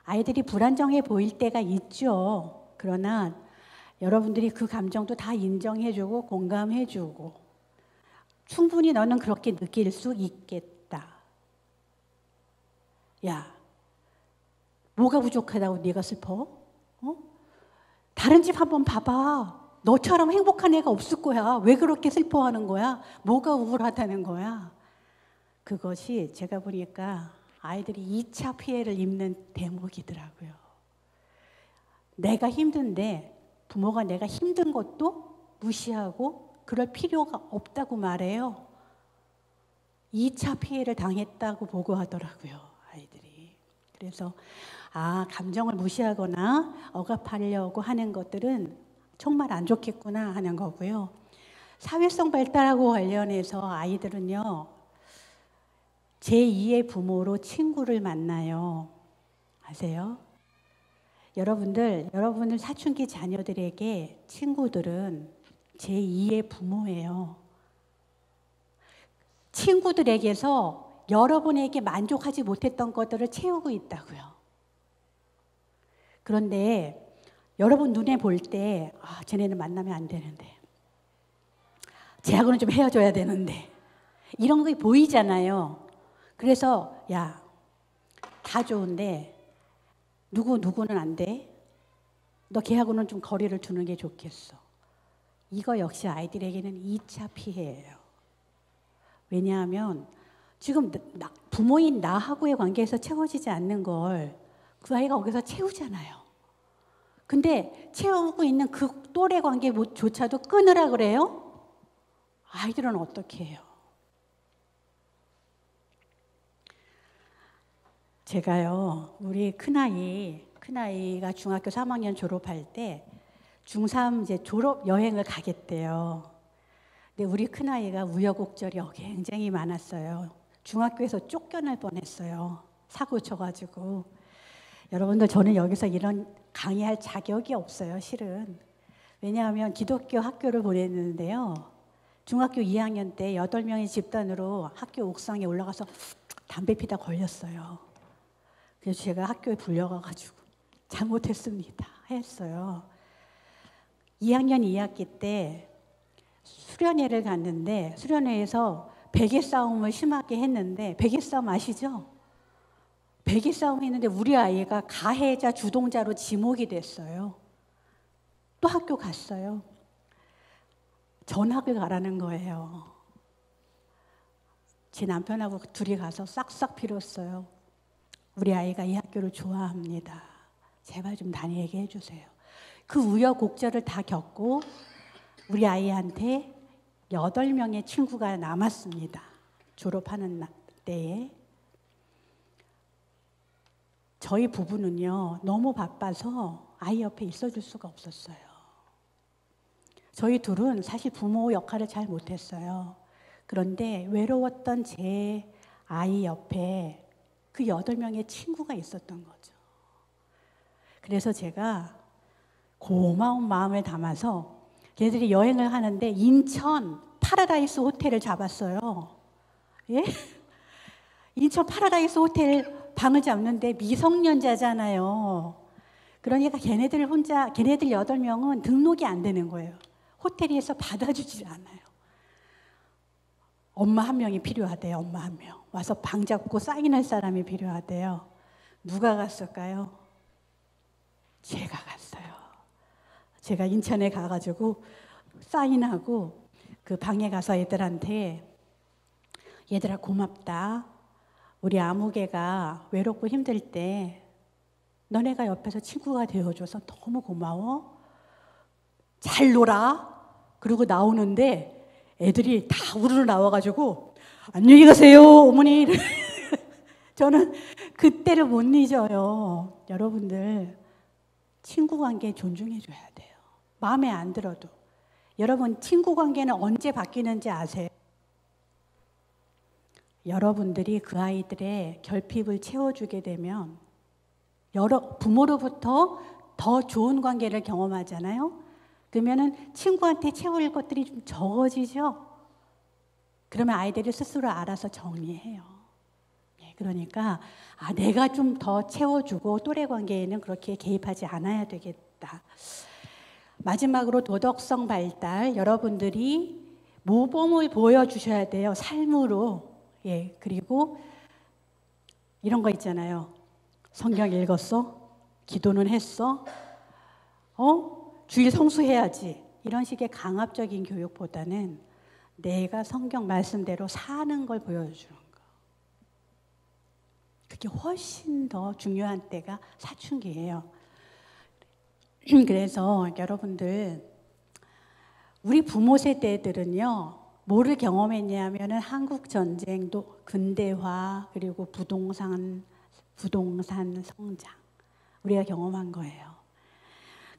아이들이 불안정해 보일 때가 있죠. 그러나 여러분들이 그 감정도 다 인정해주고 공감해주고 충분히 너는 그렇게 느낄 수 있겠다. 야, 뭐가 부족하다고 네가 슬퍼? 다른 집 한번 봐봐. 너처럼 행복한 애가 없을 거야. 왜 그렇게 슬퍼하는 거야? 뭐가 우울하다는 거야? 그것이 제가 보니까 아이들이 2차 피해를 입는 대목이더라고요. 내가 힘든데 부모가 내가 힘든 것도 무시하고 그럴 필요가 없다고 말해요. 2차 피해를 당했다고 보고하더라고요, 아이들이. 그래서 감정을 무시하거나 억압하려고 하는 것들은 정말 안 좋겠구나 하는 거고요. 사회성 발달하고 관련해서 아이들은요, 제2의 부모로 친구를 만나요. 아세요? 여러분들 사춘기 자녀들에게 친구들은 제2의 부모예요. 친구들에게서 여러분에게 만족하지 못했던 것들을 채우고 있다고요. 그런데 여러분 눈에 볼 때, 쟤네는 만나면 안 되는데, 쟤하고는 좀 헤어져야 되는데, 이런 게 보이잖아요. 그래서 야, 다 좋은데 누구는 안 돼? 너 걔하고는 좀 거리를 두는 게 좋겠어. 이거 역시 아이들에게는 2차 피해예요. 왜냐하면 지금 부모인 나하고의 관계에서 채워지지 않는 걸 그 아이가 거기서 채우잖아요. 근데 채우고 있는 그 또래 관계조차도 끊으라 그래요? 아이들은 어떻게 해요? 제가요, 우리 큰아이가 중학교 3학년 졸업할 때 중3 이제 졸업 여행을 가겠대요. 근데 우리 큰아이가 우여곡절이 굉장히 많았어요. 중학교에서 쫓겨날 뻔했어요. 사고 쳐가지고. 여러분들, 저는 여기서 이런 강의할 자격이 없어요, 실은. 왜냐하면 기독교 학교를 보냈는데요. 중학교 2학년 때 8명의 집단으로 학교 옥상에 올라가서 담배 피다 걸렸어요. 그래서 제가 학교에 불려가가지고 잘못했습니다 했어요. 2학년 2학기 때 수련회를 갔는데 수련회에서 베개 싸움을 심하게 했는데, 베개 싸움 아시죠? 베개 싸움 했는데 우리 아이가 가해자 주동자로 지목이 됐어요. 또 학교 갔어요. 전학을 가라는 거예요. 제 남편하고 둘이 가서 싹싹 빌었어요. 우리 아이가 이 학교를 좋아합니다. 제발 좀 다니게 해주세요. 그 우여곡절을 다 겪고 우리 아이한테 8명의 친구가 남았습니다. 졸업하는 때에. 저희 부부는요, 너무 바빠서 아이 옆에 있어줄 수가 없었어요. 저희 둘은 사실 부모 역할을 잘 못했어요. 그런데 외로웠던 제 아이 옆에 그 8명의 친구가 있었던 거죠. 그래서 제가 고마운 마음을 담아서 걔네들이 여행을 하는데 인천 파라다이스 호텔을 잡았어요. 예? 인천 파라다이스 호텔 방을 잡는데 미성년자잖아요. 그러니까 걔네들 8명은 등록이 안 되는 거예요. 호텔에서 받아주질 않아요. 엄마 1명이 필요하대요. 엄마 1명. 와서 방 잡고 사인할 사람이 필요하대요. 누가 갔을까요? 제가 갔어요. 제가 인천에 가가지고 사인하고 그 방에 가서 애들한테, 얘들아 고맙다. 우리 아무개가 외롭고 힘들 때 너네가 옆에서 친구가 되어줘서 너무 고마워. 잘 놀아. 그러고 나오는데 애들이 다 우르르 나와가지고 안녕히 가세요 어머니. 저는 그때를 못 잊어요. 여러분들, 친구 관계 존중해 줘야 돼요. 마음에 안 들어도. 여러분, 친구 관계는 언제 바뀌는지 아세요? 여러분들이 그 아이들의 결핍을 채워주게 되면 부모로부터 더 좋은 관계를 경험하잖아요. 그러면은 친구한테 채울 것들이 좀 적어지죠. 그러면 아이들이 스스로 알아서 정리해요. 그러니까 내가 좀 더 채워주고 또래 관계에는 그렇게 개입하지 않아야 되겠다. 마지막으로 도덕성 발달, 여러분들이 모범을 보여주셔야 돼요. 삶으로. 그리고 이런 거 있잖아요. 성경 읽었어? 기도는 했어? 주일 성수해야지. 이런 식의 강압적인 교육보다는 내가 성경 말씀대로 사는 걸 보여주는 거. 그게 훨씬 더 중요한 때가 사춘기예요. 그래서 여러분들, 우리 부모 세대들은요, 뭐를 경험했냐면은 한국 전쟁도 근대화, 그리고 부동산 성장, 우리가 경험한 거예요.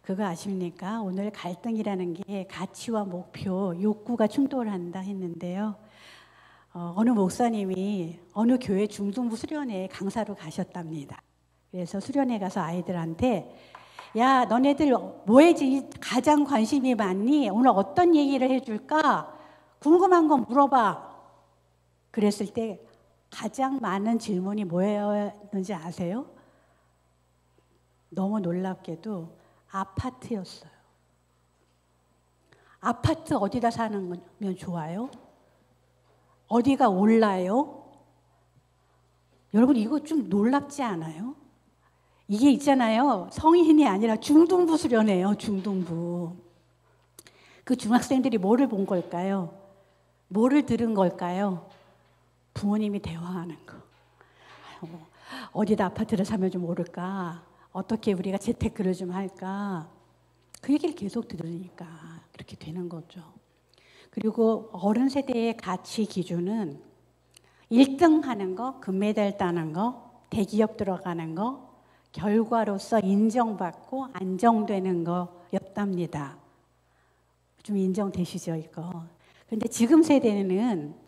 그거 아십니까? 오늘 갈등이라는 게 가치와 목표, 욕구가 충돌한다 했는데요. 어느 목사님이 어느 교회 중등부 수련회 강사로 가셨답니다. 그래서 수련회 가서 아이들한테 야, 너네들 뭐에 가장 관심이 많니? 오늘 어떤 얘기를 해줄까? 궁금한 건 물어봐. 그랬을 때 가장 많은 질문이 뭐였는지 아세요? 너무 놀랍게도 아파트였어요. 아파트 어디다 사는 면 좋아요? 어디가 올라요? 여러분 이거 좀 놀랍지 않아요? 이게 있잖아요. 성인이 아니라 중등부 수련회예요. 중등부. 그 중학생들이 뭐를 본 걸까요? 뭐를 들은 걸까요? 부모님이 대화하는 거. 어디다 아파트를 사면 좀 오를까? 어떻게 우리가 재테크를 좀 할까? 그 얘기를 계속 들으니까 그렇게 되는 거죠. 그리고 어른 세대의 가치 기준은 1등 하는 거, 금메달 따는 거, 대기업 들어가는 거, 결과로서 인정받고 안정되는 거였답니다. 좀 인정되시죠, 이거? 근데 지금 세대는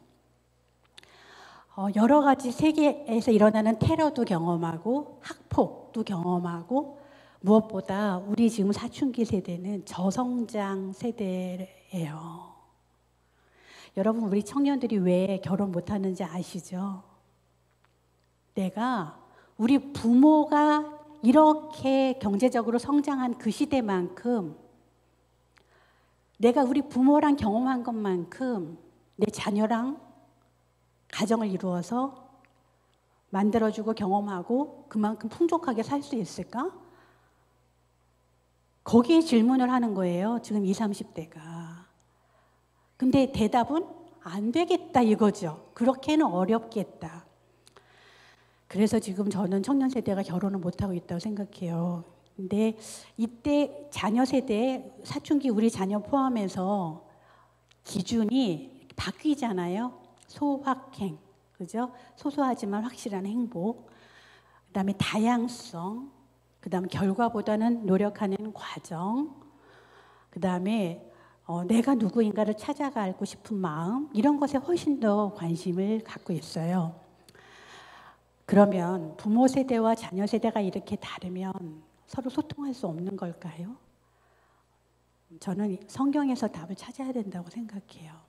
여러 가지 세계에서 일어나는 테러도 경험하고 학폭도 경험하고 무엇보다 우리 지금 사춘기 세대는 저성장 세대예요. 여러분 우리 청년들이 왜 결혼 못하는지 아시죠? 내가 우리 부모가 이렇게 경제적으로 성장한 그 시대만큼 내가 우리 부모랑 경험한 것만큼 내 자녀랑 가정을 이루어서 만들어주고 경험하고 그만큼 풍족하게 살 수 있을까? 거기에 질문을 하는 거예요. 지금 20, 30대가. 근데 대답은 안 되겠다 이거죠. 그렇게는 어렵겠다. 그래서 지금 저는 청년 세대가 결혼을 못하고 있다고 생각해요. 근데 이때 자녀 세대, 사춘기 우리 자녀 포함해서 기준이 바뀌잖아요. 소확행, 그죠? 소소하지만 확실한 행복. 그다음에 다양성. 그다음에 결과보다는 노력하는 과정. 그다음에 내가 누구인가를 찾아가고 싶은 마음. 이런 것에 훨씬 더 관심을 갖고 있어요. 그러면 부모 세대와 자녀 세대가 이렇게 다르면 서로 소통할 수 없는 걸까요? 저는 성경에서 답을 찾아야 된다고 생각해요.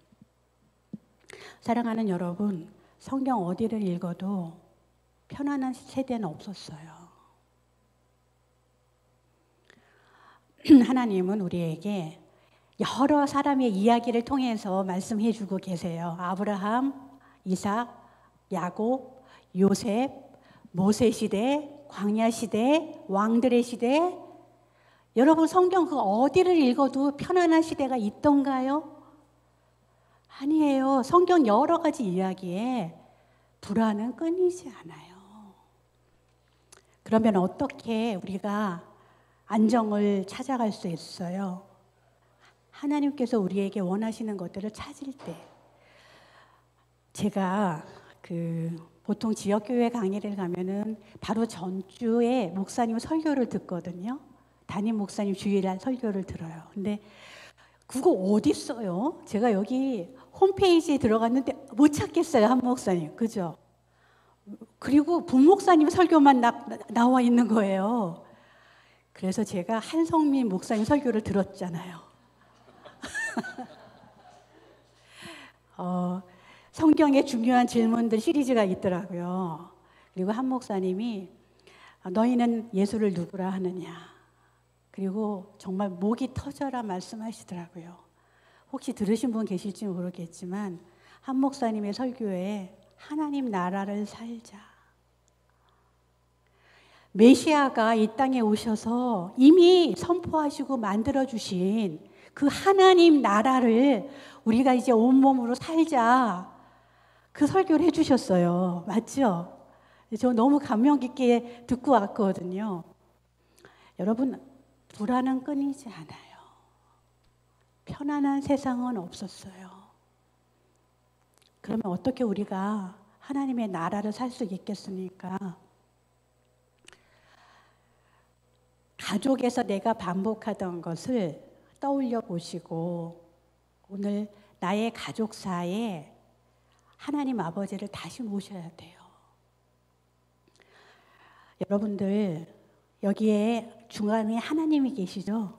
사랑하는 여러분, 성경 어디를 읽어도 편안한 세대는 없었어요. 하나님은 우리에게 여러 사람의 이야기를 통해서 말씀해 주고 계세요. 아브라함, 이삭, 야곱, 요셉, 모세 시대, 광야 시대, 왕들의 시대. 여러분 성경 그 어디를 읽어도 편안한 시대가 있던가요? 아니에요. 성경 여러 가지 이야기에 불안은 끊이지 않아요. 그러면 어떻게 우리가 안정을 찾아갈 수 있어요? 하나님께서 우리에게 원하시는 것들을 찾을 때, 제가 보통 지역교회 강의를 가면은 바로 전주에 목사님 설교를 듣거든요. 담임 목사님 주일날 설교를 들어요. 근데 그거 어디 있어요? 제가 여기 홈페이지에 들어갔는데 못 찾겠어요, 한 목사님. 그죠? 그리고 분목사님 설교만 나와 있는 거예요. 그래서 제가 한성민 목사님 설교를 들었잖아요. 성경에 중요한 질문들 시리즈가 있더라고요. 그리고 한 목사님이 너희는 예수를 누구라 하느냐. 그리고 정말 목이 터져라 말씀하시더라고요. 혹시 들으신 분 계실지 모르겠지만 한 목사님의 설교에 하나님 나라를 살자. 메시아가 이 땅에 오셔서 이미 선포하시고 만들어주신 그 하나님 나라를 우리가 이제 온몸으로 살자. 그 설교를 해주셨어요. 맞죠? 저 너무 감명 깊게 듣고 왔거든요. 여러분, 불안은 끊이지 않아요. 편안한 세상은 없었어요. 그러면 어떻게 우리가 하나님의 나라를 살 수 있겠습니까? 가족에서 내가 반복하던 것을 떠올려 보시고 오늘 나의 가족사에 하나님 아버지를 다시 모셔야 돼요. 여러분들 여기에 중간에 하나님이 계시죠?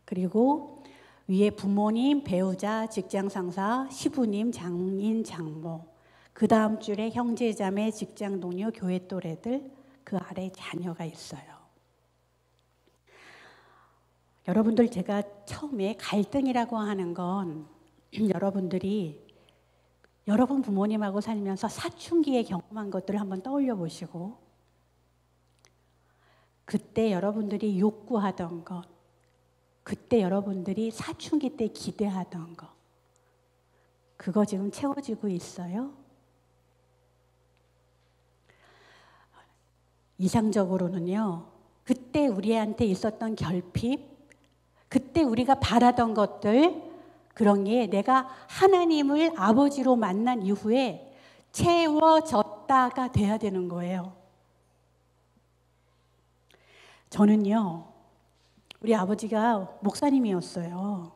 그리고 위에 부모님, 배우자, 직장 상사, 시부님, 장인, 장모, 그 다음 줄에 형제, 자매, 직장 동료, 교회 또래들, 그 아래 자녀가 있어요. 여러분들 제가 처음에 갈등이라고 하는 건 여러분들이 여러분 부모님하고 살면서 사춘기에 경험한 것들을 한번 떠올려 보시고 그때 여러분들이 욕구하던 것, 그때 여러분들이 사춘기 때 기대하던 것, 그거 지금 채워지고 있어요? 이상적으로는요, 그때 우리한테 있었던 결핍, 그때 우리가 바라던 것들, 그런 게 내가 하나님을 아버지로 만난 이후에 채워졌다가 돼야 되는 거예요. 저는요, 우리 아버지가 목사님이었어요.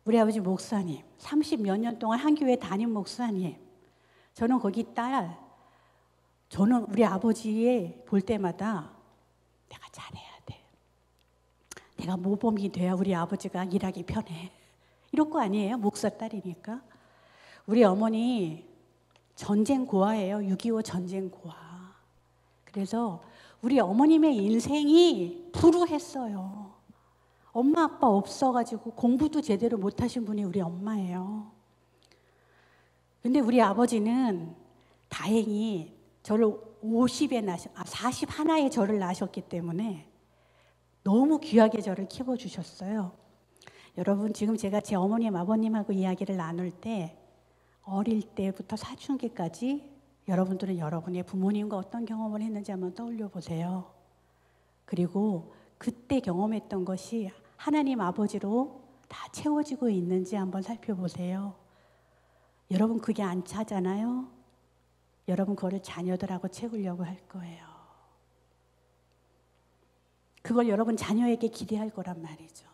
우리 아버지 목사님, 30몇 년 동안 한 교회 담임 목사님. 저는 거기 저는 우리 아버지 볼 때마다 내가 잘해야 돼. 내가 모범이 돼야 우리 아버지가 일하기 편해. 이럴 거 아니에요? 목사 딸이니까. 우리 어머니 전쟁 고아예요. 6.25 전쟁 고아. 그래서 우리 어머님의 인생이 불우했어요. 엄마 아빠 없어가지고 공부도 제대로 못하신 분이 우리 엄마예요. 근데 우리 아버지는 다행히 저를 41에 저를 낳으셨기 때문에 너무 귀하게 저를 키워주셨어요. 여러분 지금 제가 제 어머님 아버님하고 이야기를 나눌 때 어릴 때부터 사춘기까지 여러분들은 여러분의 부모님과 어떤 경험을 했는지 한번 떠올려 보세요. 그리고 그때 경험했던 것이 하나님 아버지로 다 채워지고 있는지 한번 살펴보세요. 여러분 그게 안 차잖아요. 여러분 그거를 자녀들하고 채우려고 할 거예요. 그걸 여러분 자녀에게 기대할 거란 말이죠.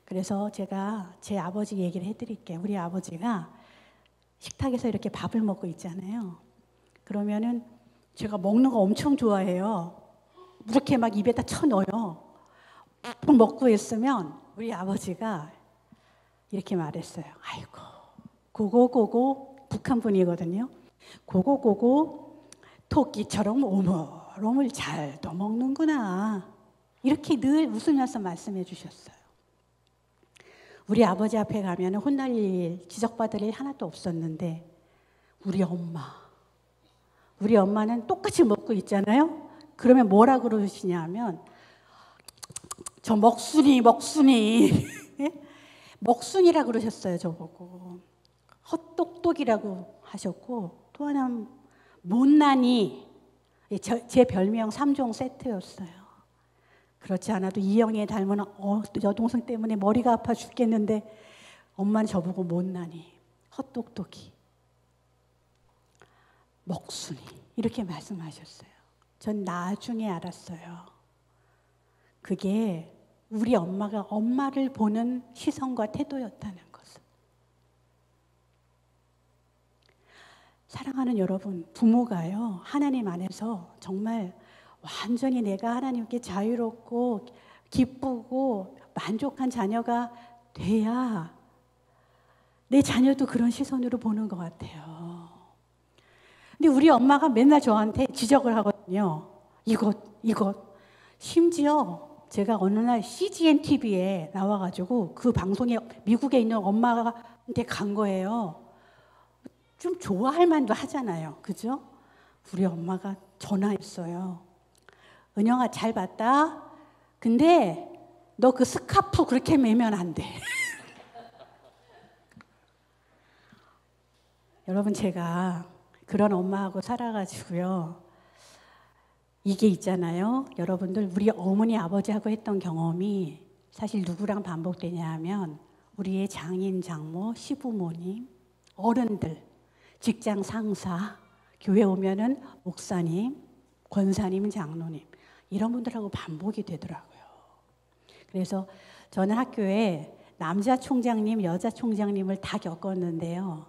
그래서 제가 제 아버지 얘기를 해드릴게요. 우리 아버지가 식탁에서 이렇게 밥을 먹고 있잖아요. 그러면은 제가 먹는 거 엄청 좋아해요. 이렇게 막 입에다 쳐넣어요. 푹 먹고 있으면 우리 아버지가 이렇게 말했어요. 아이고, 고고고고, 북한 분이거든요. 고고고고, 토끼처럼 오물오물 잘도 먹는구나. 이렇게 늘 웃으면서 말씀해 주셨어요. 우리 아버지 앞에 가면 혼날 일, 지적받을 일 하나도 없었는데 우리 엄마는 똑같이 먹고 있잖아요. 그러면 뭐라 그러시냐면 저 먹순이 먹순이라 그러셨어요. 저보고 헛똑똑이라고 하셨고 또 하나 못난이, 제 별명 3종 세트였어요. 그렇지 않아도 이영애 닮은 여동생 때문에 머리가 아파 죽겠는데 엄마는 저보고 못난이, 헛똑똑이, 먹순이 이렇게 말씀하셨어요. 전 나중에 알았어요. 그게 우리 엄마가 엄마를 보는 시선과 태도였다는 것을. 사랑하는 여러분, 부모가요, 하나님 안에서 정말 완전히 내가 하나님께 자유롭고 기쁘고 만족한 자녀가 돼야 내 자녀도 그런 시선으로 보는 것 같아요. 근데 우리 엄마가 맨날 저한테 지적을 하거든요. 이것. 심지어 제가 어느 날 CGN TV에 나와가지고 그 방송에 미국에 있는 엄마한테 간 거예요. 좀 좋아할 만도 하잖아요. 그죠? 우리 엄마가 전화했어요. 은영아 잘 봤다. 근데 너 그 스카프 그렇게 매면 안 돼. 여러분 제가 그런 엄마하고 살아가지고요. 이게 있잖아요. 여러분들 우리 어머니 아버지하고 했던 경험이 사실 누구랑 반복되냐 하면 우리의 장인 장모 시부모님 어른들 직장 상사 교회 오면은 목사님 권사님 장로님 이런 분들하고 반복이 되더라고요. 그래서 저는 학교에 남자 총장님, 여자 총장님을 다 겪었는데요.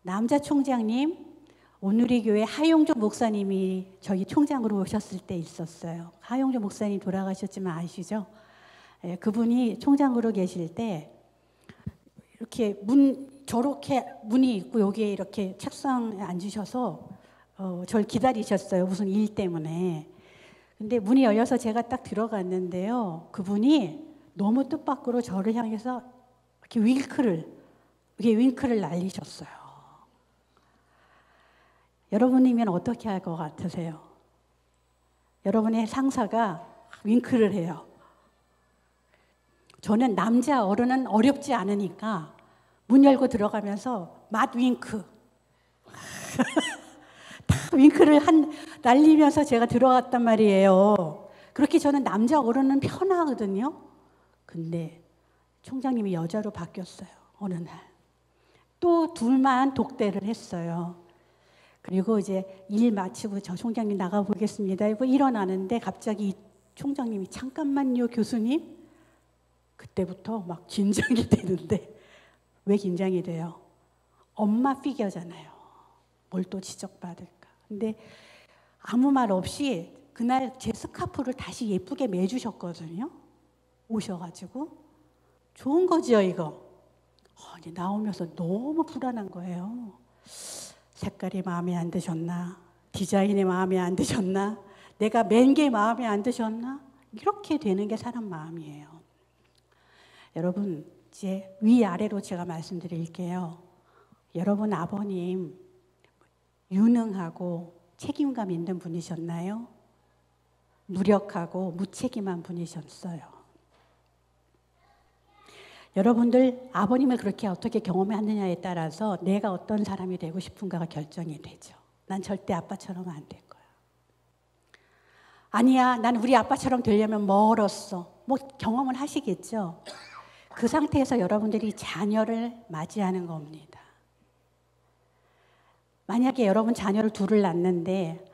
남자 총장님, 오누리 교회 하용조 목사님이 저희 총장으로 오셨을 때 있었어요. 하용조 목사님 돌아가셨지만 아시죠? 예, 그분이 총장으로 계실 때 이렇게 저렇게 문이 있고 여기에 이렇게 책상에 앉으셔서 저를 기다리셨어요. 무슨 일 때문에. 근데 문이 열려서 제가 딱 들어갔는데요. 그분이 너무 뜻밖으로 저를 향해서 이렇게 윙크를 날리셨어요. 여러분이면 어떻게 할 것 같으세요? 여러분의 상사가 윙크를 해요. 저는 남자 어른은 어렵지 않으니까 문 열고 들어가면서 맛 윙크. 다 윙크를 날리면서 제가 들어갔단 말이에요. 그렇게 저는 남자 어른은 편하거든요. 근데 총장님이 여자로 바뀌었어요. 어느 날. 또 둘만 독대를 했어요. 그리고 이제 일 마치고 저 총장님 나가보겠습니다. 이거 일어나는데 갑자기 총장님이 잠깐만요, 교수님. 그때부터 막 긴장이 되는데 왜 긴장이 돼요? 엄마 피겨잖아요. 뭘 또 지적받을까. 근데 아무 말 없이 그날 제 스카프를 다시 예쁘게 매주셨거든요. 오셔가지고 좋은 거죠 이거. 이제 나오면서 너무 불안한 거예요. 색깔이 마음에 안 드셨나? 디자인이 마음에 안 드셨나? 내가 맨 게 마음에 안 드셨나? 이렇게 되는 게 사람 마음이에요. 여러분 이제 위아래로 제가 말씀드릴게요. 여러분 아버님 유능하고 책임감 있는 분이셨나요? 무력하고 무책임한 분이셨어요. 여러분들 아버님을 그렇게 어떻게 경험하느냐에 따라서 내가 어떤 사람이 되고 싶은가가 결정이 되죠. 난 절대 아빠처럼 안 될 거야. 아니야, 난 우리 아빠처럼 되려면 멀었어. 뭐 경험을 하시겠죠. 그 상태에서 여러분들이 자녀를 맞이하는 겁니다. 만약에 여러분 자녀를 둘을 낳는데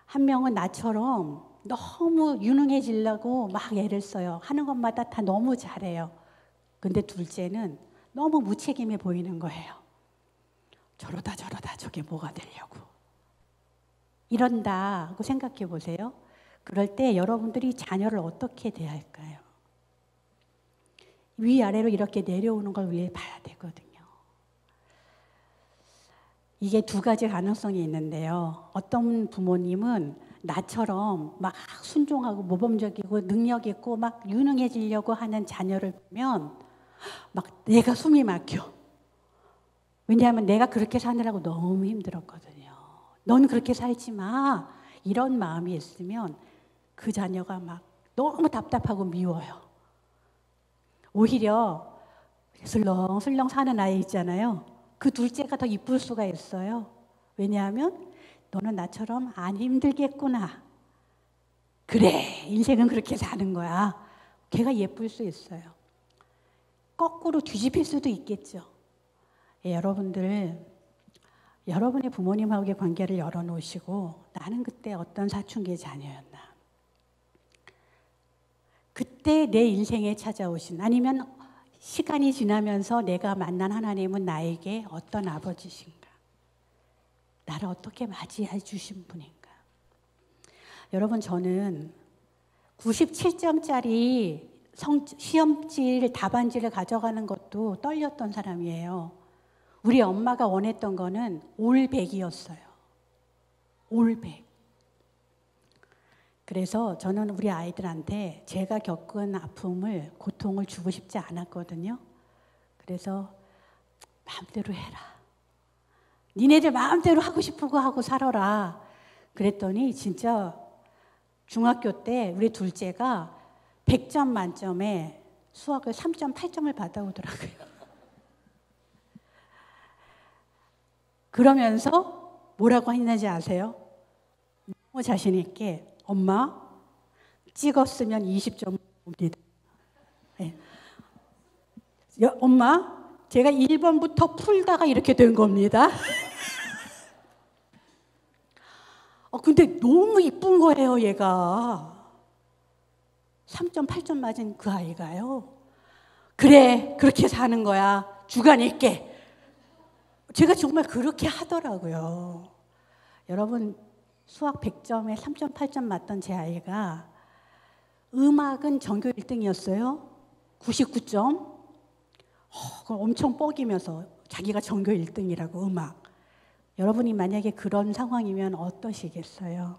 한 명은 나처럼 너무 유능해지려고 막 애를 써요. 하는 것마다 다 너무 잘해요. 근데 둘째는 너무 무책임해 보이는 거예요. 저러다 저게 뭐가 되려고. 이런다 하고 생각해 보세요. 그럴 때 여러분들이 자녀를 어떻게 대할까요? 위아래로 이렇게 내려오는 걸 우리 봐야 되거든요. 이게 두 가지 가능성이 있는데요. 어떤 부모님은 나처럼 막 순종하고 모범적이고 능력 있고 막 유능해지려고 하는 자녀를 보면 막 내가 숨이 막혀. 왜냐하면 내가 그렇게 사느라고 너무 힘들었거든요. 넌 그렇게 살지 마. 이런 마음이 있으면 그 자녀가 막 너무 답답하고 미워요. 오히려 슬렁슬렁 사는 아이 있잖아요. 그 둘째가 더 이쁠 수가 있어요. 왜냐하면 너는 나처럼 안 힘들겠구나. 그래, 인생은 그렇게 사는 거야. 걔가 예쁠 수 있어요. 거꾸로 뒤집힐 수도 있겠죠. 여러분들, 여러분의 부모님하고의 관계를 열어놓으시고 나는 그때 어떤 사춘기의 자녀였나. 그때 내 인생에 찾아오신, 아니면 시간이 지나면서 내가 만난 하나님은 나에게 어떤 아버지신가? 나를 어떻게 맞이해 주신 분인가? 여러분, 저는 97점짜리 시험지를 답안지를 가져가는 것도 떨렸던 사람이에요. 우리 엄마가 원했던 거는 올 100이었어요. 올 100. 그래서 저는 우리 아이들한테 제가 겪은 아픔을, 고통을 주고 싶지 않았거든요. 그래서 마음대로 해라. 니네들 마음대로 하고 싶은 거 하고 살아라. 그랬더니 진짜 중학교 때 우리 둘째가 100점 만점에 수학을 3.8점을 받아오더라고요. 그러면서 뭐라고 했는지 아세요? 너무 자신 있게 엄마 찍었으면 20점 옵니다. 네. 엄마 제가 1번부터 풀다가 이렇게 된 겁니다. 근데 너무 이쁜 거예요, 얘가. 3.8점 맞은 그 아이가요. 그래, 그렇게 사는 거야. 주관 있게. 제가 정말 그렇게 하더라고요. 여러분, 수학 100점에 3.8점 맞던 제 아이가 음악은 전교 1등이었어요. 99점. 그걸 엄청 뻐기면서 자기가 전교 1등이라고 음악. 여러분이 만약에 그런 상황이면 어떠시겠어요?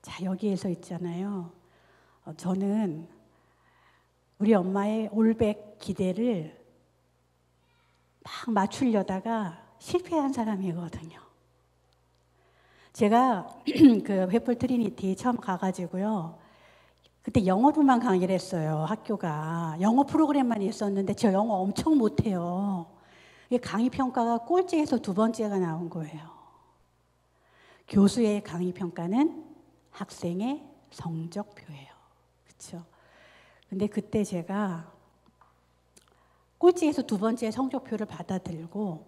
자, 여기에서 있잖아요. 저는 우리 엄마의 올백 기대를 막 맞추려다가 실패한 사람이거든요. 제가 그 웨플 트리니티 처음 가가지고요. 그때 영어로만 강의를 했어요. 학교가 영어 프로그램만 있었는데 저 영어 엄청 못해요. 강의 평가가 꼴찌에서 2번째가 나온 거예요. 교수의 강의 평가는 학생의 성적표예요. 그렇죠? 근데 그때 제가 꼴찌에서 2번째 성적표를 받아들고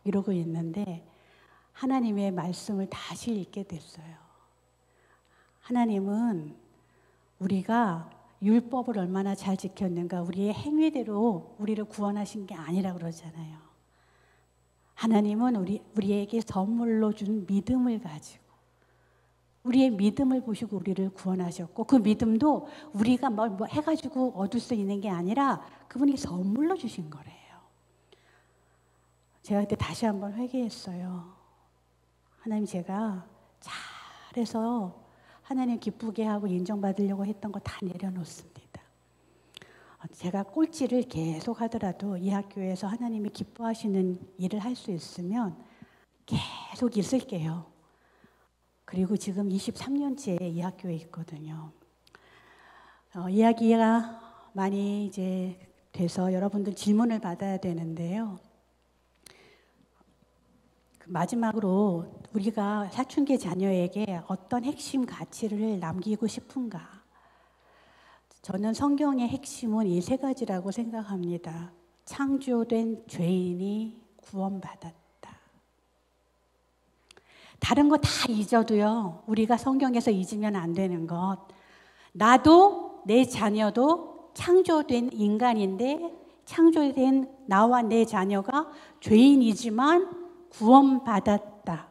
이러고 있는데 하나님의 말씀을 다시 읽게 됐어요. 하나님은 우리가 율법을 얼마나 잘 지켰는가, 우리의 행위대로 우리를 구원하신 게 아니라 그러잖아요. 하나님은 우리에게 선물로 준 믿음을 가지고 우리의 믿음을 보시고 우리를 구원하셨고, 그 믿음도 우리가 뭐 해가지고 얻을 수 있는 게 아니라 그분이 선물로 주신 거래요. 제가 그때 다시 한번 회개했어요. 하나님, 제가 잘해서 하나님 기쁘게 하고 인정받으려고 했던 거 다 내려놓습니다. 제가 꼴찌를 계속 하더라도 이 학교에서 하나님이 기뻐하시는 일을 할 수 있으면 계속 있을게요. 그리고 지금 23년째 이 학교에 있거든요. 이야기가 많이 이제 돼서 여러분들 질문을 받아야 되는데요. 마지막으로 우리가 사춘기 자녀에게 어떤 핵심 가치를 남기고 싶은가? 저는 성경의 핵심은 이 3가지라고 생각합니다. 창조된 죄인이 구원받았다. 다른 거 다 잊어도요, 우리가 성경에서 잊으면 안 되는 것, 나도 내 자녀도 창조된 인간인데 창조된 나와 내 자녀가 죄인이지만 구원받았다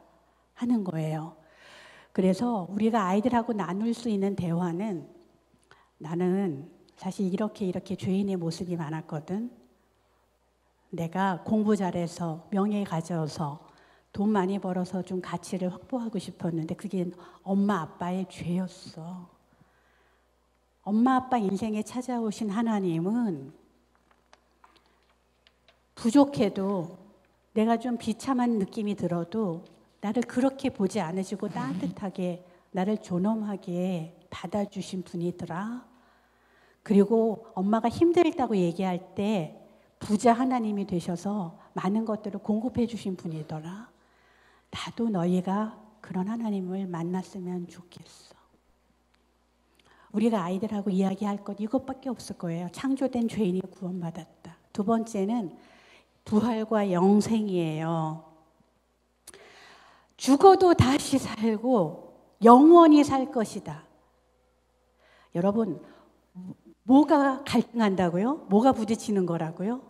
하는 거예요. 그래서 우리가 아이들하고 나눌 수 있는 대화는, 나는 사실 이렇게 죄인의 모습이 많았거든. 내가 공부 잘해서 명예 가져서 돈 많이 벌어서 좀 가치를 확보하고 싶었는데 그게 엄마 아빠의 죄였어. 엄마 아빠 인생에 찾아오신 하나님은 부족해도, 내가 좀 비참한 느낌이 들어도 나를 그렇게 보지 않으시고 따뜻하게 나를 존엄하게 받아주신 분이더라. 그리고 엄마가 힘들다고 얘기할 때 부자 하나님이 되셔서 많은 것들을 공급해 주신 분이더라. 나도 너희가 그런 하나님을 만났으면 좋겠어. 우리가 아이들하고 이야기할 것 이것밖에 없을 거예요. 창조된 죄인이 구원받았다. 2번째는 부활과 영생이에요. 죽어도 다시 살고 영원히 살 것이다. 여러분, 뭐가 갈등한다고요? 뭐가 부딪히는 거라고요?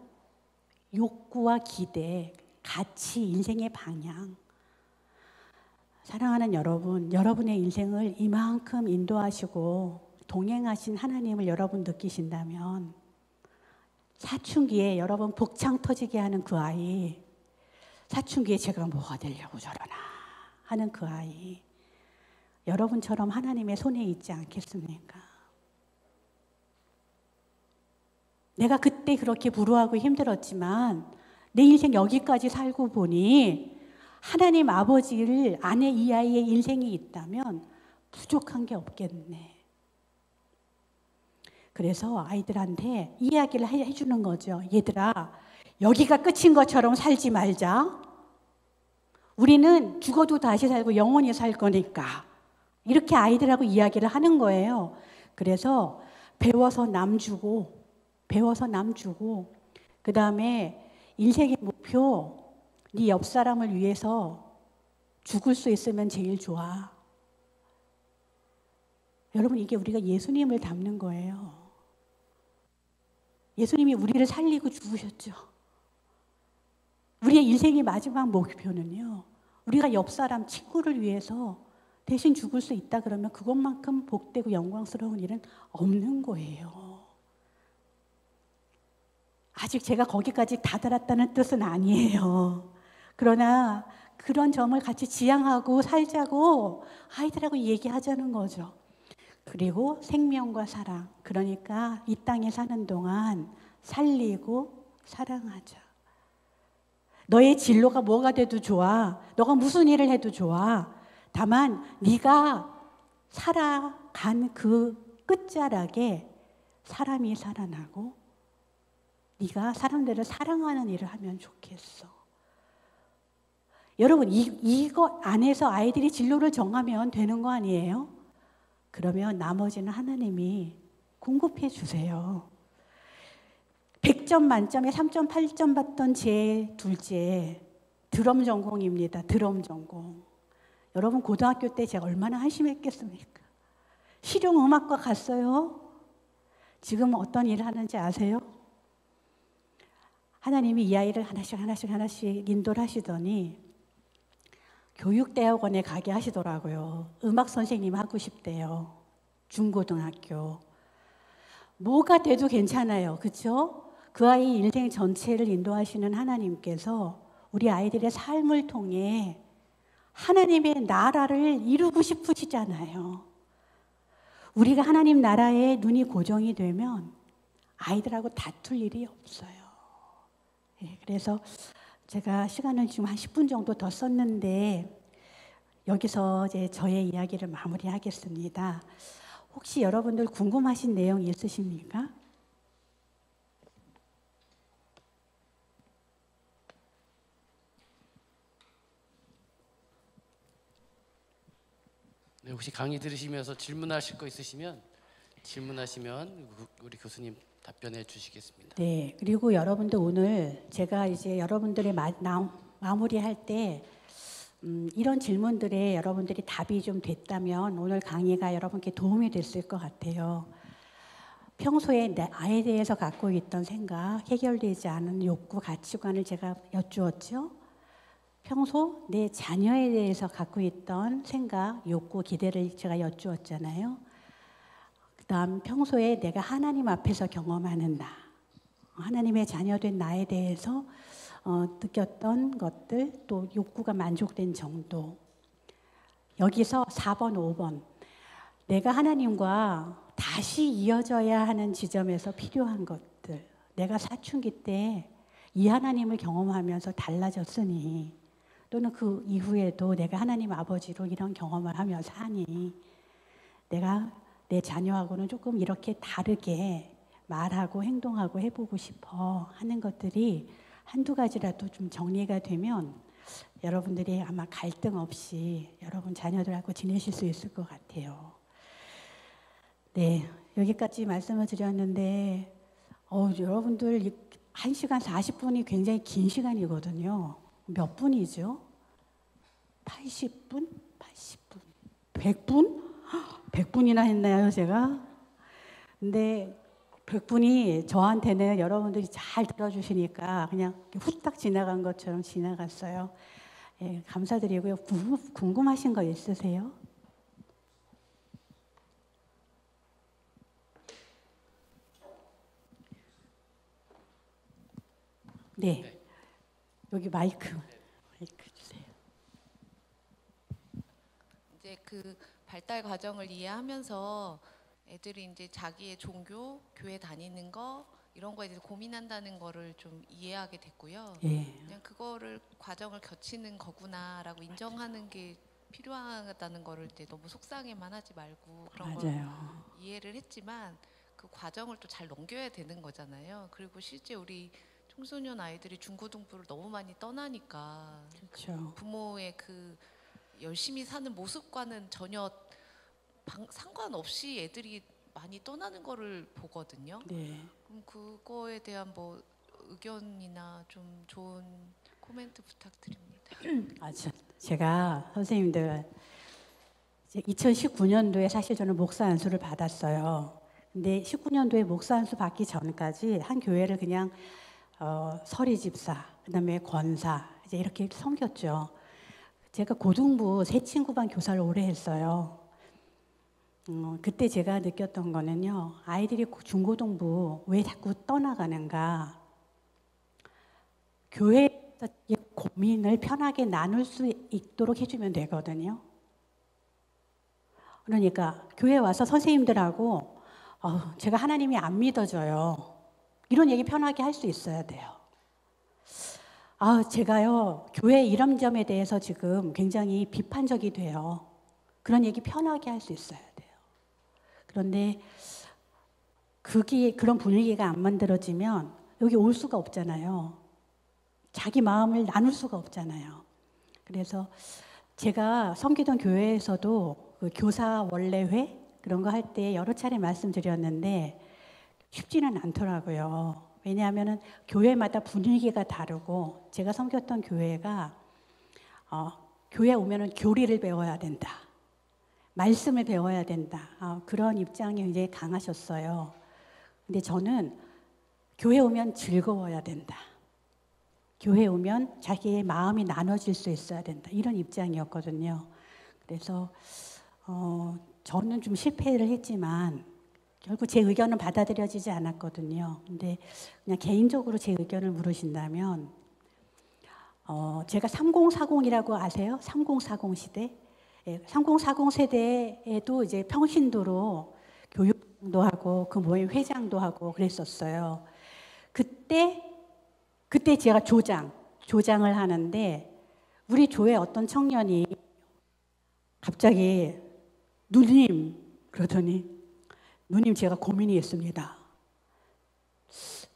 욕구와 기대, 가치, 인생의 방향. 사랑하는 여러분, 여러분의 인생을 이만큼 인도하시고 동행하신 하나님을 여러분 느끼신다면, 사춘기에 여러분 복창 터지게 하는 그 아이, 사춘기에 제가 뭐가 되려고 저러나 하는 그 아이, 여러분처럼 하나님의 손에 있지 않겠습니까? 내가 그때 그렇게 불우하고 힘들었지만 내 인생 여기까지 살고 보니 하나님 아버지를 안에 이 아이의 인생이 있다면 부족한 게 없겠네. 그래서 아이들한테 이야기를 해주는 거죠. 얘들아, 여기가 끝인 것처럼 살지 말자. 우리는 죽어도 다시 살고 영원히 살 거니까. 이렇게 아이들하고 이야기를 하는 거예요. 그래서 배워서 남 주고 그 다음에 인생의 목표, 네 옆 사람을 위해서 죽을 수 있으면 제일 좋아. 여러분, 이게 우리가 예수님을 닮는 거예요. 예수님이 우리를 살리고 죽으셨죠. 우리의 인생의 마지막 목표는요, 우리가 옆 사람, 친구를 위해서 대신 죽을 수 있다 그러면 그것만큼 복되고 영광스러운 일은 없는 거예요. 아직 제가 거기까지 다다랐다는 뜻은 아니에요. 그러나 그런 점을 같이 지향하고 살자고 아이들하고 얘기하자는 거죠. 그리고 생명과 사랑, 그러니까 이 땅에 사는 동안 살리고 사랑하자. 너의 진로가 뭐가 돼도 좋아. 너가 무슨 일을 해도 좋아. 다만 네가 살아간 그 끝자락에 사람이 살아나고 네가 사람들을 사랑하는 일을 하면 좋겠어. 여러분, 이거 안에서 아이들이 진로를 정하면 되는 거 아니에요? 그러면 나머지는 하나님이 공급해 주세요. 100점 만점에 3.8점 받던 제 둘째, 드럼 전공입니다. 드럼 전공. 여러분, 고등학교 때 제가 얼마나 한심했겠습니까? 실용음악과 갔어요. 지금 어떤 일을 하는지 아세요? 하나님이 이 아이를 하나씩 인도를 하시더니 교육대학원에 가게 하시더라고요. 음악 선생님 하고 싶대요. 중고등학교. 뭐가 돼도 괜찮아요. 그렇죠? 그 아이 인생 전체를 인도하시는 하나님께서 우리 아이들의 삶을 통해 하나님의 나라를 이루고 싶으시잖아요. 우리가 하나님 나라에 눈이 고정이 되면 아이들하고 다툴 일이 없어요. 그래서 제가 시간을 지금 한 10분 정도 더 썼는데 여기서 이제 저의 이야기를 마무리하겠습니다. 혹시 여러분들 궁금하신 내용 있으십니까? 네, 혹시 강의 들으시면서 질문하실 거 있으시면 질문하시면 우리 교수님 답변해 주시겠습니다. 네, 그리고 여러분들 오늘 제가 이제 여러분들의 마무리할 때 이런 질문들에 여러분들이 답이 좀 됐다면 오늘 강의가 여러분께 도움이 됐을 것 같아요. 평소에 내 아이에 대해서 갖고 있던 생각, 해결되지 않은 욕구, 가치관을 제가 여쭈었죠. 평소 내 자녀에 대해서 갖고 있던 생각, 욕구, 기대를 제가 여쭈었잖아요. 그 다음 평소에 내가 하나님 앞에서 경험하는 나, 하나님의 자녀된 나에 대해서 느꼈던 것들, 또 욕구가 만족된 정도. 여기서 4번, 5번. 내가 하나님과 다시 이어져야 하는 지점에서 필요한 것들. 내가 사춘기 때 이 하나님을 경험하면서 달라졌으니, 또는 그 이후에도 내가 하나님 아버지로 이런 경험을 하며 사니, 내가 내 자녀하고는 조금 이렇게 다르게 말하고 행동하고 해보고 싶어 하는 것들이 한두 가지라도 좀 정리가 되면 여러분들이 아마 갈등 없이 여러분 자녀들하고 지내실 수 있을 것 같아요. 네, 여기까지 말씀을 드렸는데 여러분들 1시간 40분이 굉장히 긴 시간이거든요. 몇 분이죠? 80분? 80분? 100분? 100분이나 했나요, 제가? 근데 100분이 저한테는 여러분들이 잘 들어주시니까 그냥 후딱 지나간 것처럼 지나갔어요. 예, 감사드리고요. 궁금하신 거 있으세요? 네. 여기 마이크 주세요. 이제 그 발달 과정을 이해하면서 애들이 이제 자기의 종교, 교회 다니는 거 이런 거에 대해서 고민한다는 거를 좀 이해하게 됐고요. 예. 그냥 그거를 과정을 거치는 거구나라고 인정하는 게 필요하다는 거를 이제 너무 속상해만 하지 말고 그런 걸 맞아요. 이해를 했지만 그 과정을 또 잘 넘겨야 되는 거잖아요. 그리고 실제 우리 청소년 아이들이 중고등부를 너무 많이 떠나니까 그렇죠. 부모의 그 열심히 사는 모습과는 전혀 상관없이 애들이 많이 떠나는 거를 보거든요. 네. 그럼 그거에 대한 뭐 의견이나 좀 좋은 코멘트 부탁드립니다. 제가 선생님들 2019년도에 사실 저는 목사 안수를 받았어요. 근데 19년도에 목사 안수 받기 전까지 한 교회를 그냥 서리 집사, 그다음에 권사 이제 이렇게 섬겼죠. 제가 고등부 새 친구반 교사를 오래 했어요. 그때 제가 느꼈던 거는요, 아이들이 중고등부 왜 자꾸 떠나가는가? 교회에서 고민을 편하게 나눌 수 있도록 해주면 되거든요. 그러니까 교회 와서 선생님들하고 제가 하나님이 안 믿어져요. 이런 얘기 편하게 할 수 있어야 돼요. 제가요, 교회 이런 점에 대해서 지금 굉장히 비판적이 돼요. 그런 얘기 편하게 할 수 있어야 돼요. 그런데 그런 분위기가 안 만들어지면 여기 올 수가 없잖아요. 자기 마음을 나눌 수가 없잖아요. 그래서 제가 섬기던 교회에서도 그 교사 원래회 그런 거 할 때 여러 차례 말씀드렸는데 쉽지는 않더라고요. 왜냐하면 교회마다 분위기가 다르고 제가 섬겼던 교회가 교회 오면은 교리를 배워야 된다. 말씀을 배워야 된다. 그런 입장이 굉장히 강하셨어요. 근데 저는 교회 오면 즐거워야 된다. 교회 오면 자기의 마음이 나눠질 수 있어야 된다. 이런 입장이었거든요. 그래서 저는 좀 실패를 했지만 결국 제 의견은 받아들여지지 않았거든요. 근데 그냥 개인적으로 제 의견을 물으신다면 제가 3040이라고 아세요? 3040 시대? 3040 세대에도 이제 평신도로 교육도 하고 그 모임 회장도 하고 그랬었어요. 그때 제가 조장을 하는데 우리 교회 어떤 청년이 갑자기 누님 그러더니 누님 제가 고민이 있습니다.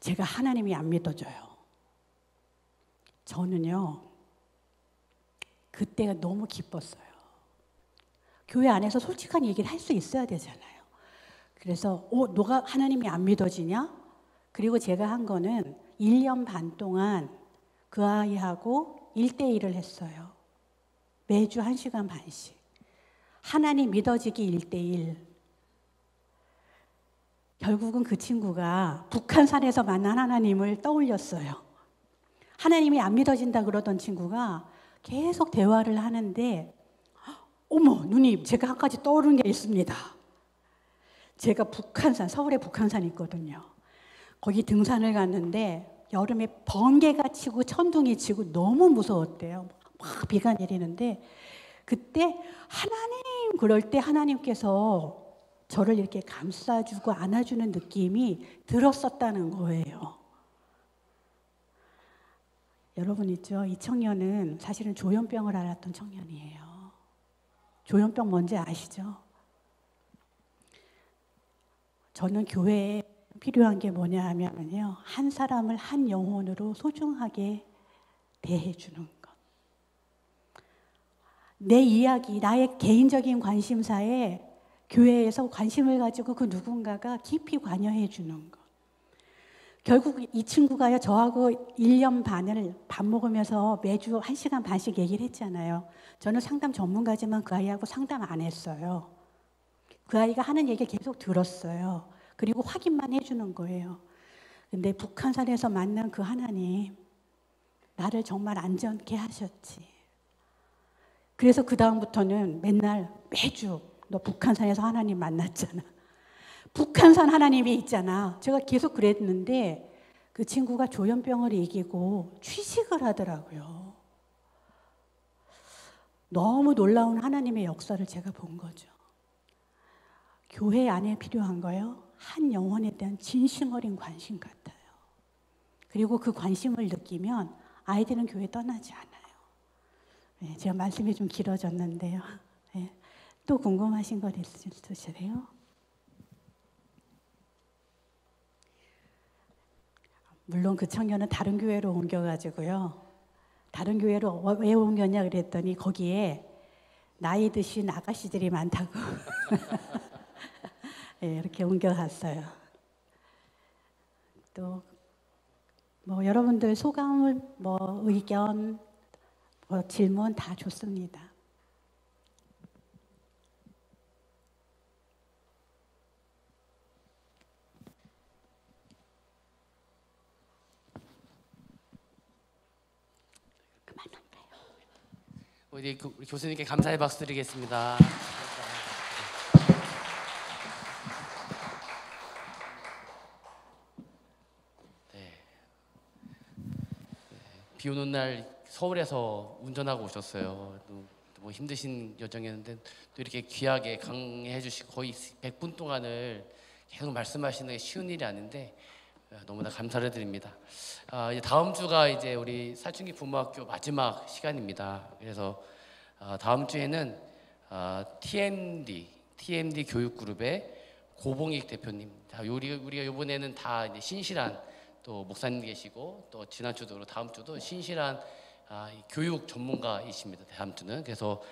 제가 하나님이 안 믿어져요. 저는요 그때가 너무 기뻤어요. 교회 안에서 솔직한 얘기를 할 수 있어야 되잖아요. 그래서 너가 하나님이 안 믿어지냐? 그리고 제가 한 거는 1년 반 동안 그 아이하고 1대1을 했어요. 매주 1시간 반씩. 하나님 믿어지기 1대1. 결국은 그 친구가 북한산에서 만난 하나님을 떠올렸어요. 하나님이 안 믿어진다 그러던 친구가 계속 대화를 하는데 어머 누님 제가 한 가지 떠오르는 게 있습니다. 제가 북한산, 서울에 북한산이 있거든요. 거기 등산을 갔는데 여름에 번개가 치고 천둥이 치고 너무 무서웠대요. 막 비가 내리는데 그때 하나님 그럴 때 하나님께서 저를 이렇게 감싸주고 안아주는 느낌이 들었었다는 거예요. 여러분 있죠? 이 청년은 사실은 조현병을 앓았던 청년이에요. 조현병 뭔지 아시죠? 저는 교회에 필요한 게 뭐냐 하면요. 한 사람을 한 영혼으로 소중하게 대해주는 것. 내 이야기, 나의 개인적인 관심사에 교회에서 관심을 가지고 그 누군가가 깊이 관여해 주는 것. 결국 이 친구가요, 저하고 1년 반을 밥 먹으면서 매주 1시간 반씩 얘기를 했잖아요. 저는 상담 전문가지만 그 아이하고 상담 안 했어요. 그 아이가 하는 얘기를 계속 들었어요. 그리고 확인만 해주는 거예요. 근데 북한산에서 만난 그 하나님, 나를 정말 안전케 하셨지. 그래서 그 다음부터는 매주 너 북한산에서 하나님 만났잖아. 북한산 하나님이 있잖아. 제가 계속 그랬는데 그 친구가 조현병을 이기고 취직을 하더라고요. 너무 놀라운 하나님의 역사를 제가 본 거죠. 교회 안에 필요한 거요. 한 영혼에 대한 진심 어린 관심 같아요. 그리고 그 관심을 느끼면 아이들은 교회 떠나지 않아요. 네, 제가 말씀이 좀 길어졌는데요. 네, 또 궁금하신 것 있으세요? 물론 그 청년은 다른 교회로 옮겨가지고요. 다른 교회로 왜 옮겼냐 그랬더니 거기에 나이 드신 아가씨들이 많다고 네, 이렇게 옮겨갔어요. 또 뭐 여러분들 소감을 의견 질문 다 좋습니다. 우리 교수님께 감사의 박수 드리겠습니다. 네. 비 오는 날 서울에서 운전하고 오셨어요. 뭐 힘드신 여정이었는데 또 이렇게 귀하게 강의해 주시고 거의 100분 동안을 계속 말씀하시는 게 쉬운 일이 아닌데 너무나 감사를 드립니다. 이제 다음 주가 이제 우리 사춘기 부모학교 마지막 시간입니다. 그래서 다음 주에는 TMD 교육그룹의 고봉익 대표님, 우리가 이번에는 다 이제 신실한 또 목사님 계시고 또 지난 주도 다음 주도 신실한 교육 전문가이십니다. 다음 주는. 그래서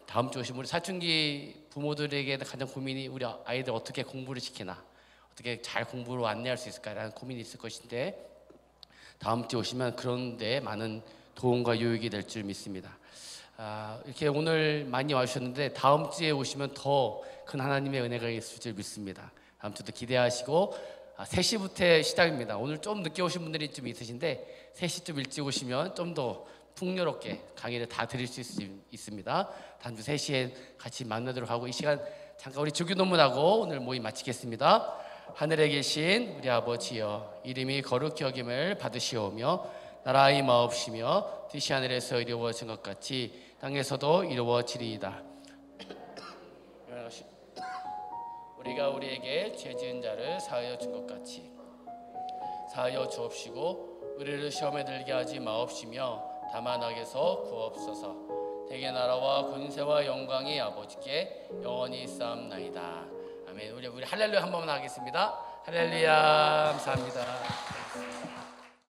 다음 주 오신 우리 사춘기 부모들에게 가장 고민이 우리 아이들 어떻게 공부를 시키나, 어떻게 잘 공부로 안내할 수 있을까라는 고민이 있을 것인데 다음 주에 오시면 그런 데 많은 도움과 유익이 될 줄 믿습니다. 이렇게 오늘 많이 와주셨는데 다음 주에 오시면 더 큰 하나님의 은혜가 있을 줄 믿습니다. 다음 주도 기대하시고 3시부터 시작입니다. 오늘 좀 늦게 오신 분들이 좀 있으신데 3시 좀 일찍 오시면 좀 더 풍요롭게 강의를 다 드릴 수 있습니다. 다음 주 3시에 같이 만나도록 하고 이 시간 잠깐 우리 주기 논문하고 오늘 모임 마치겠습니다. 하늘에 계신 우리 아버지여, 이름이 거룩히 여김을 받으시오며 나라의 마옵시며 뜻이 하늘에서 이루어진 것 같이 땅에서도 이루어지리이다. 우리가 우리에게 죄 지은 자를 사하여 준 것 같이 사하여 주옵시고 우리를 시험에 들게 하지 마옵시며 다만 악에서 구하옵소서. 대개 나라와 권세와 영광이 아버지께 영원히 있사옵나이다. 아멘. 우리 할렐루야 한 번만 하겠습니다. 할렐루야. 감사합니다.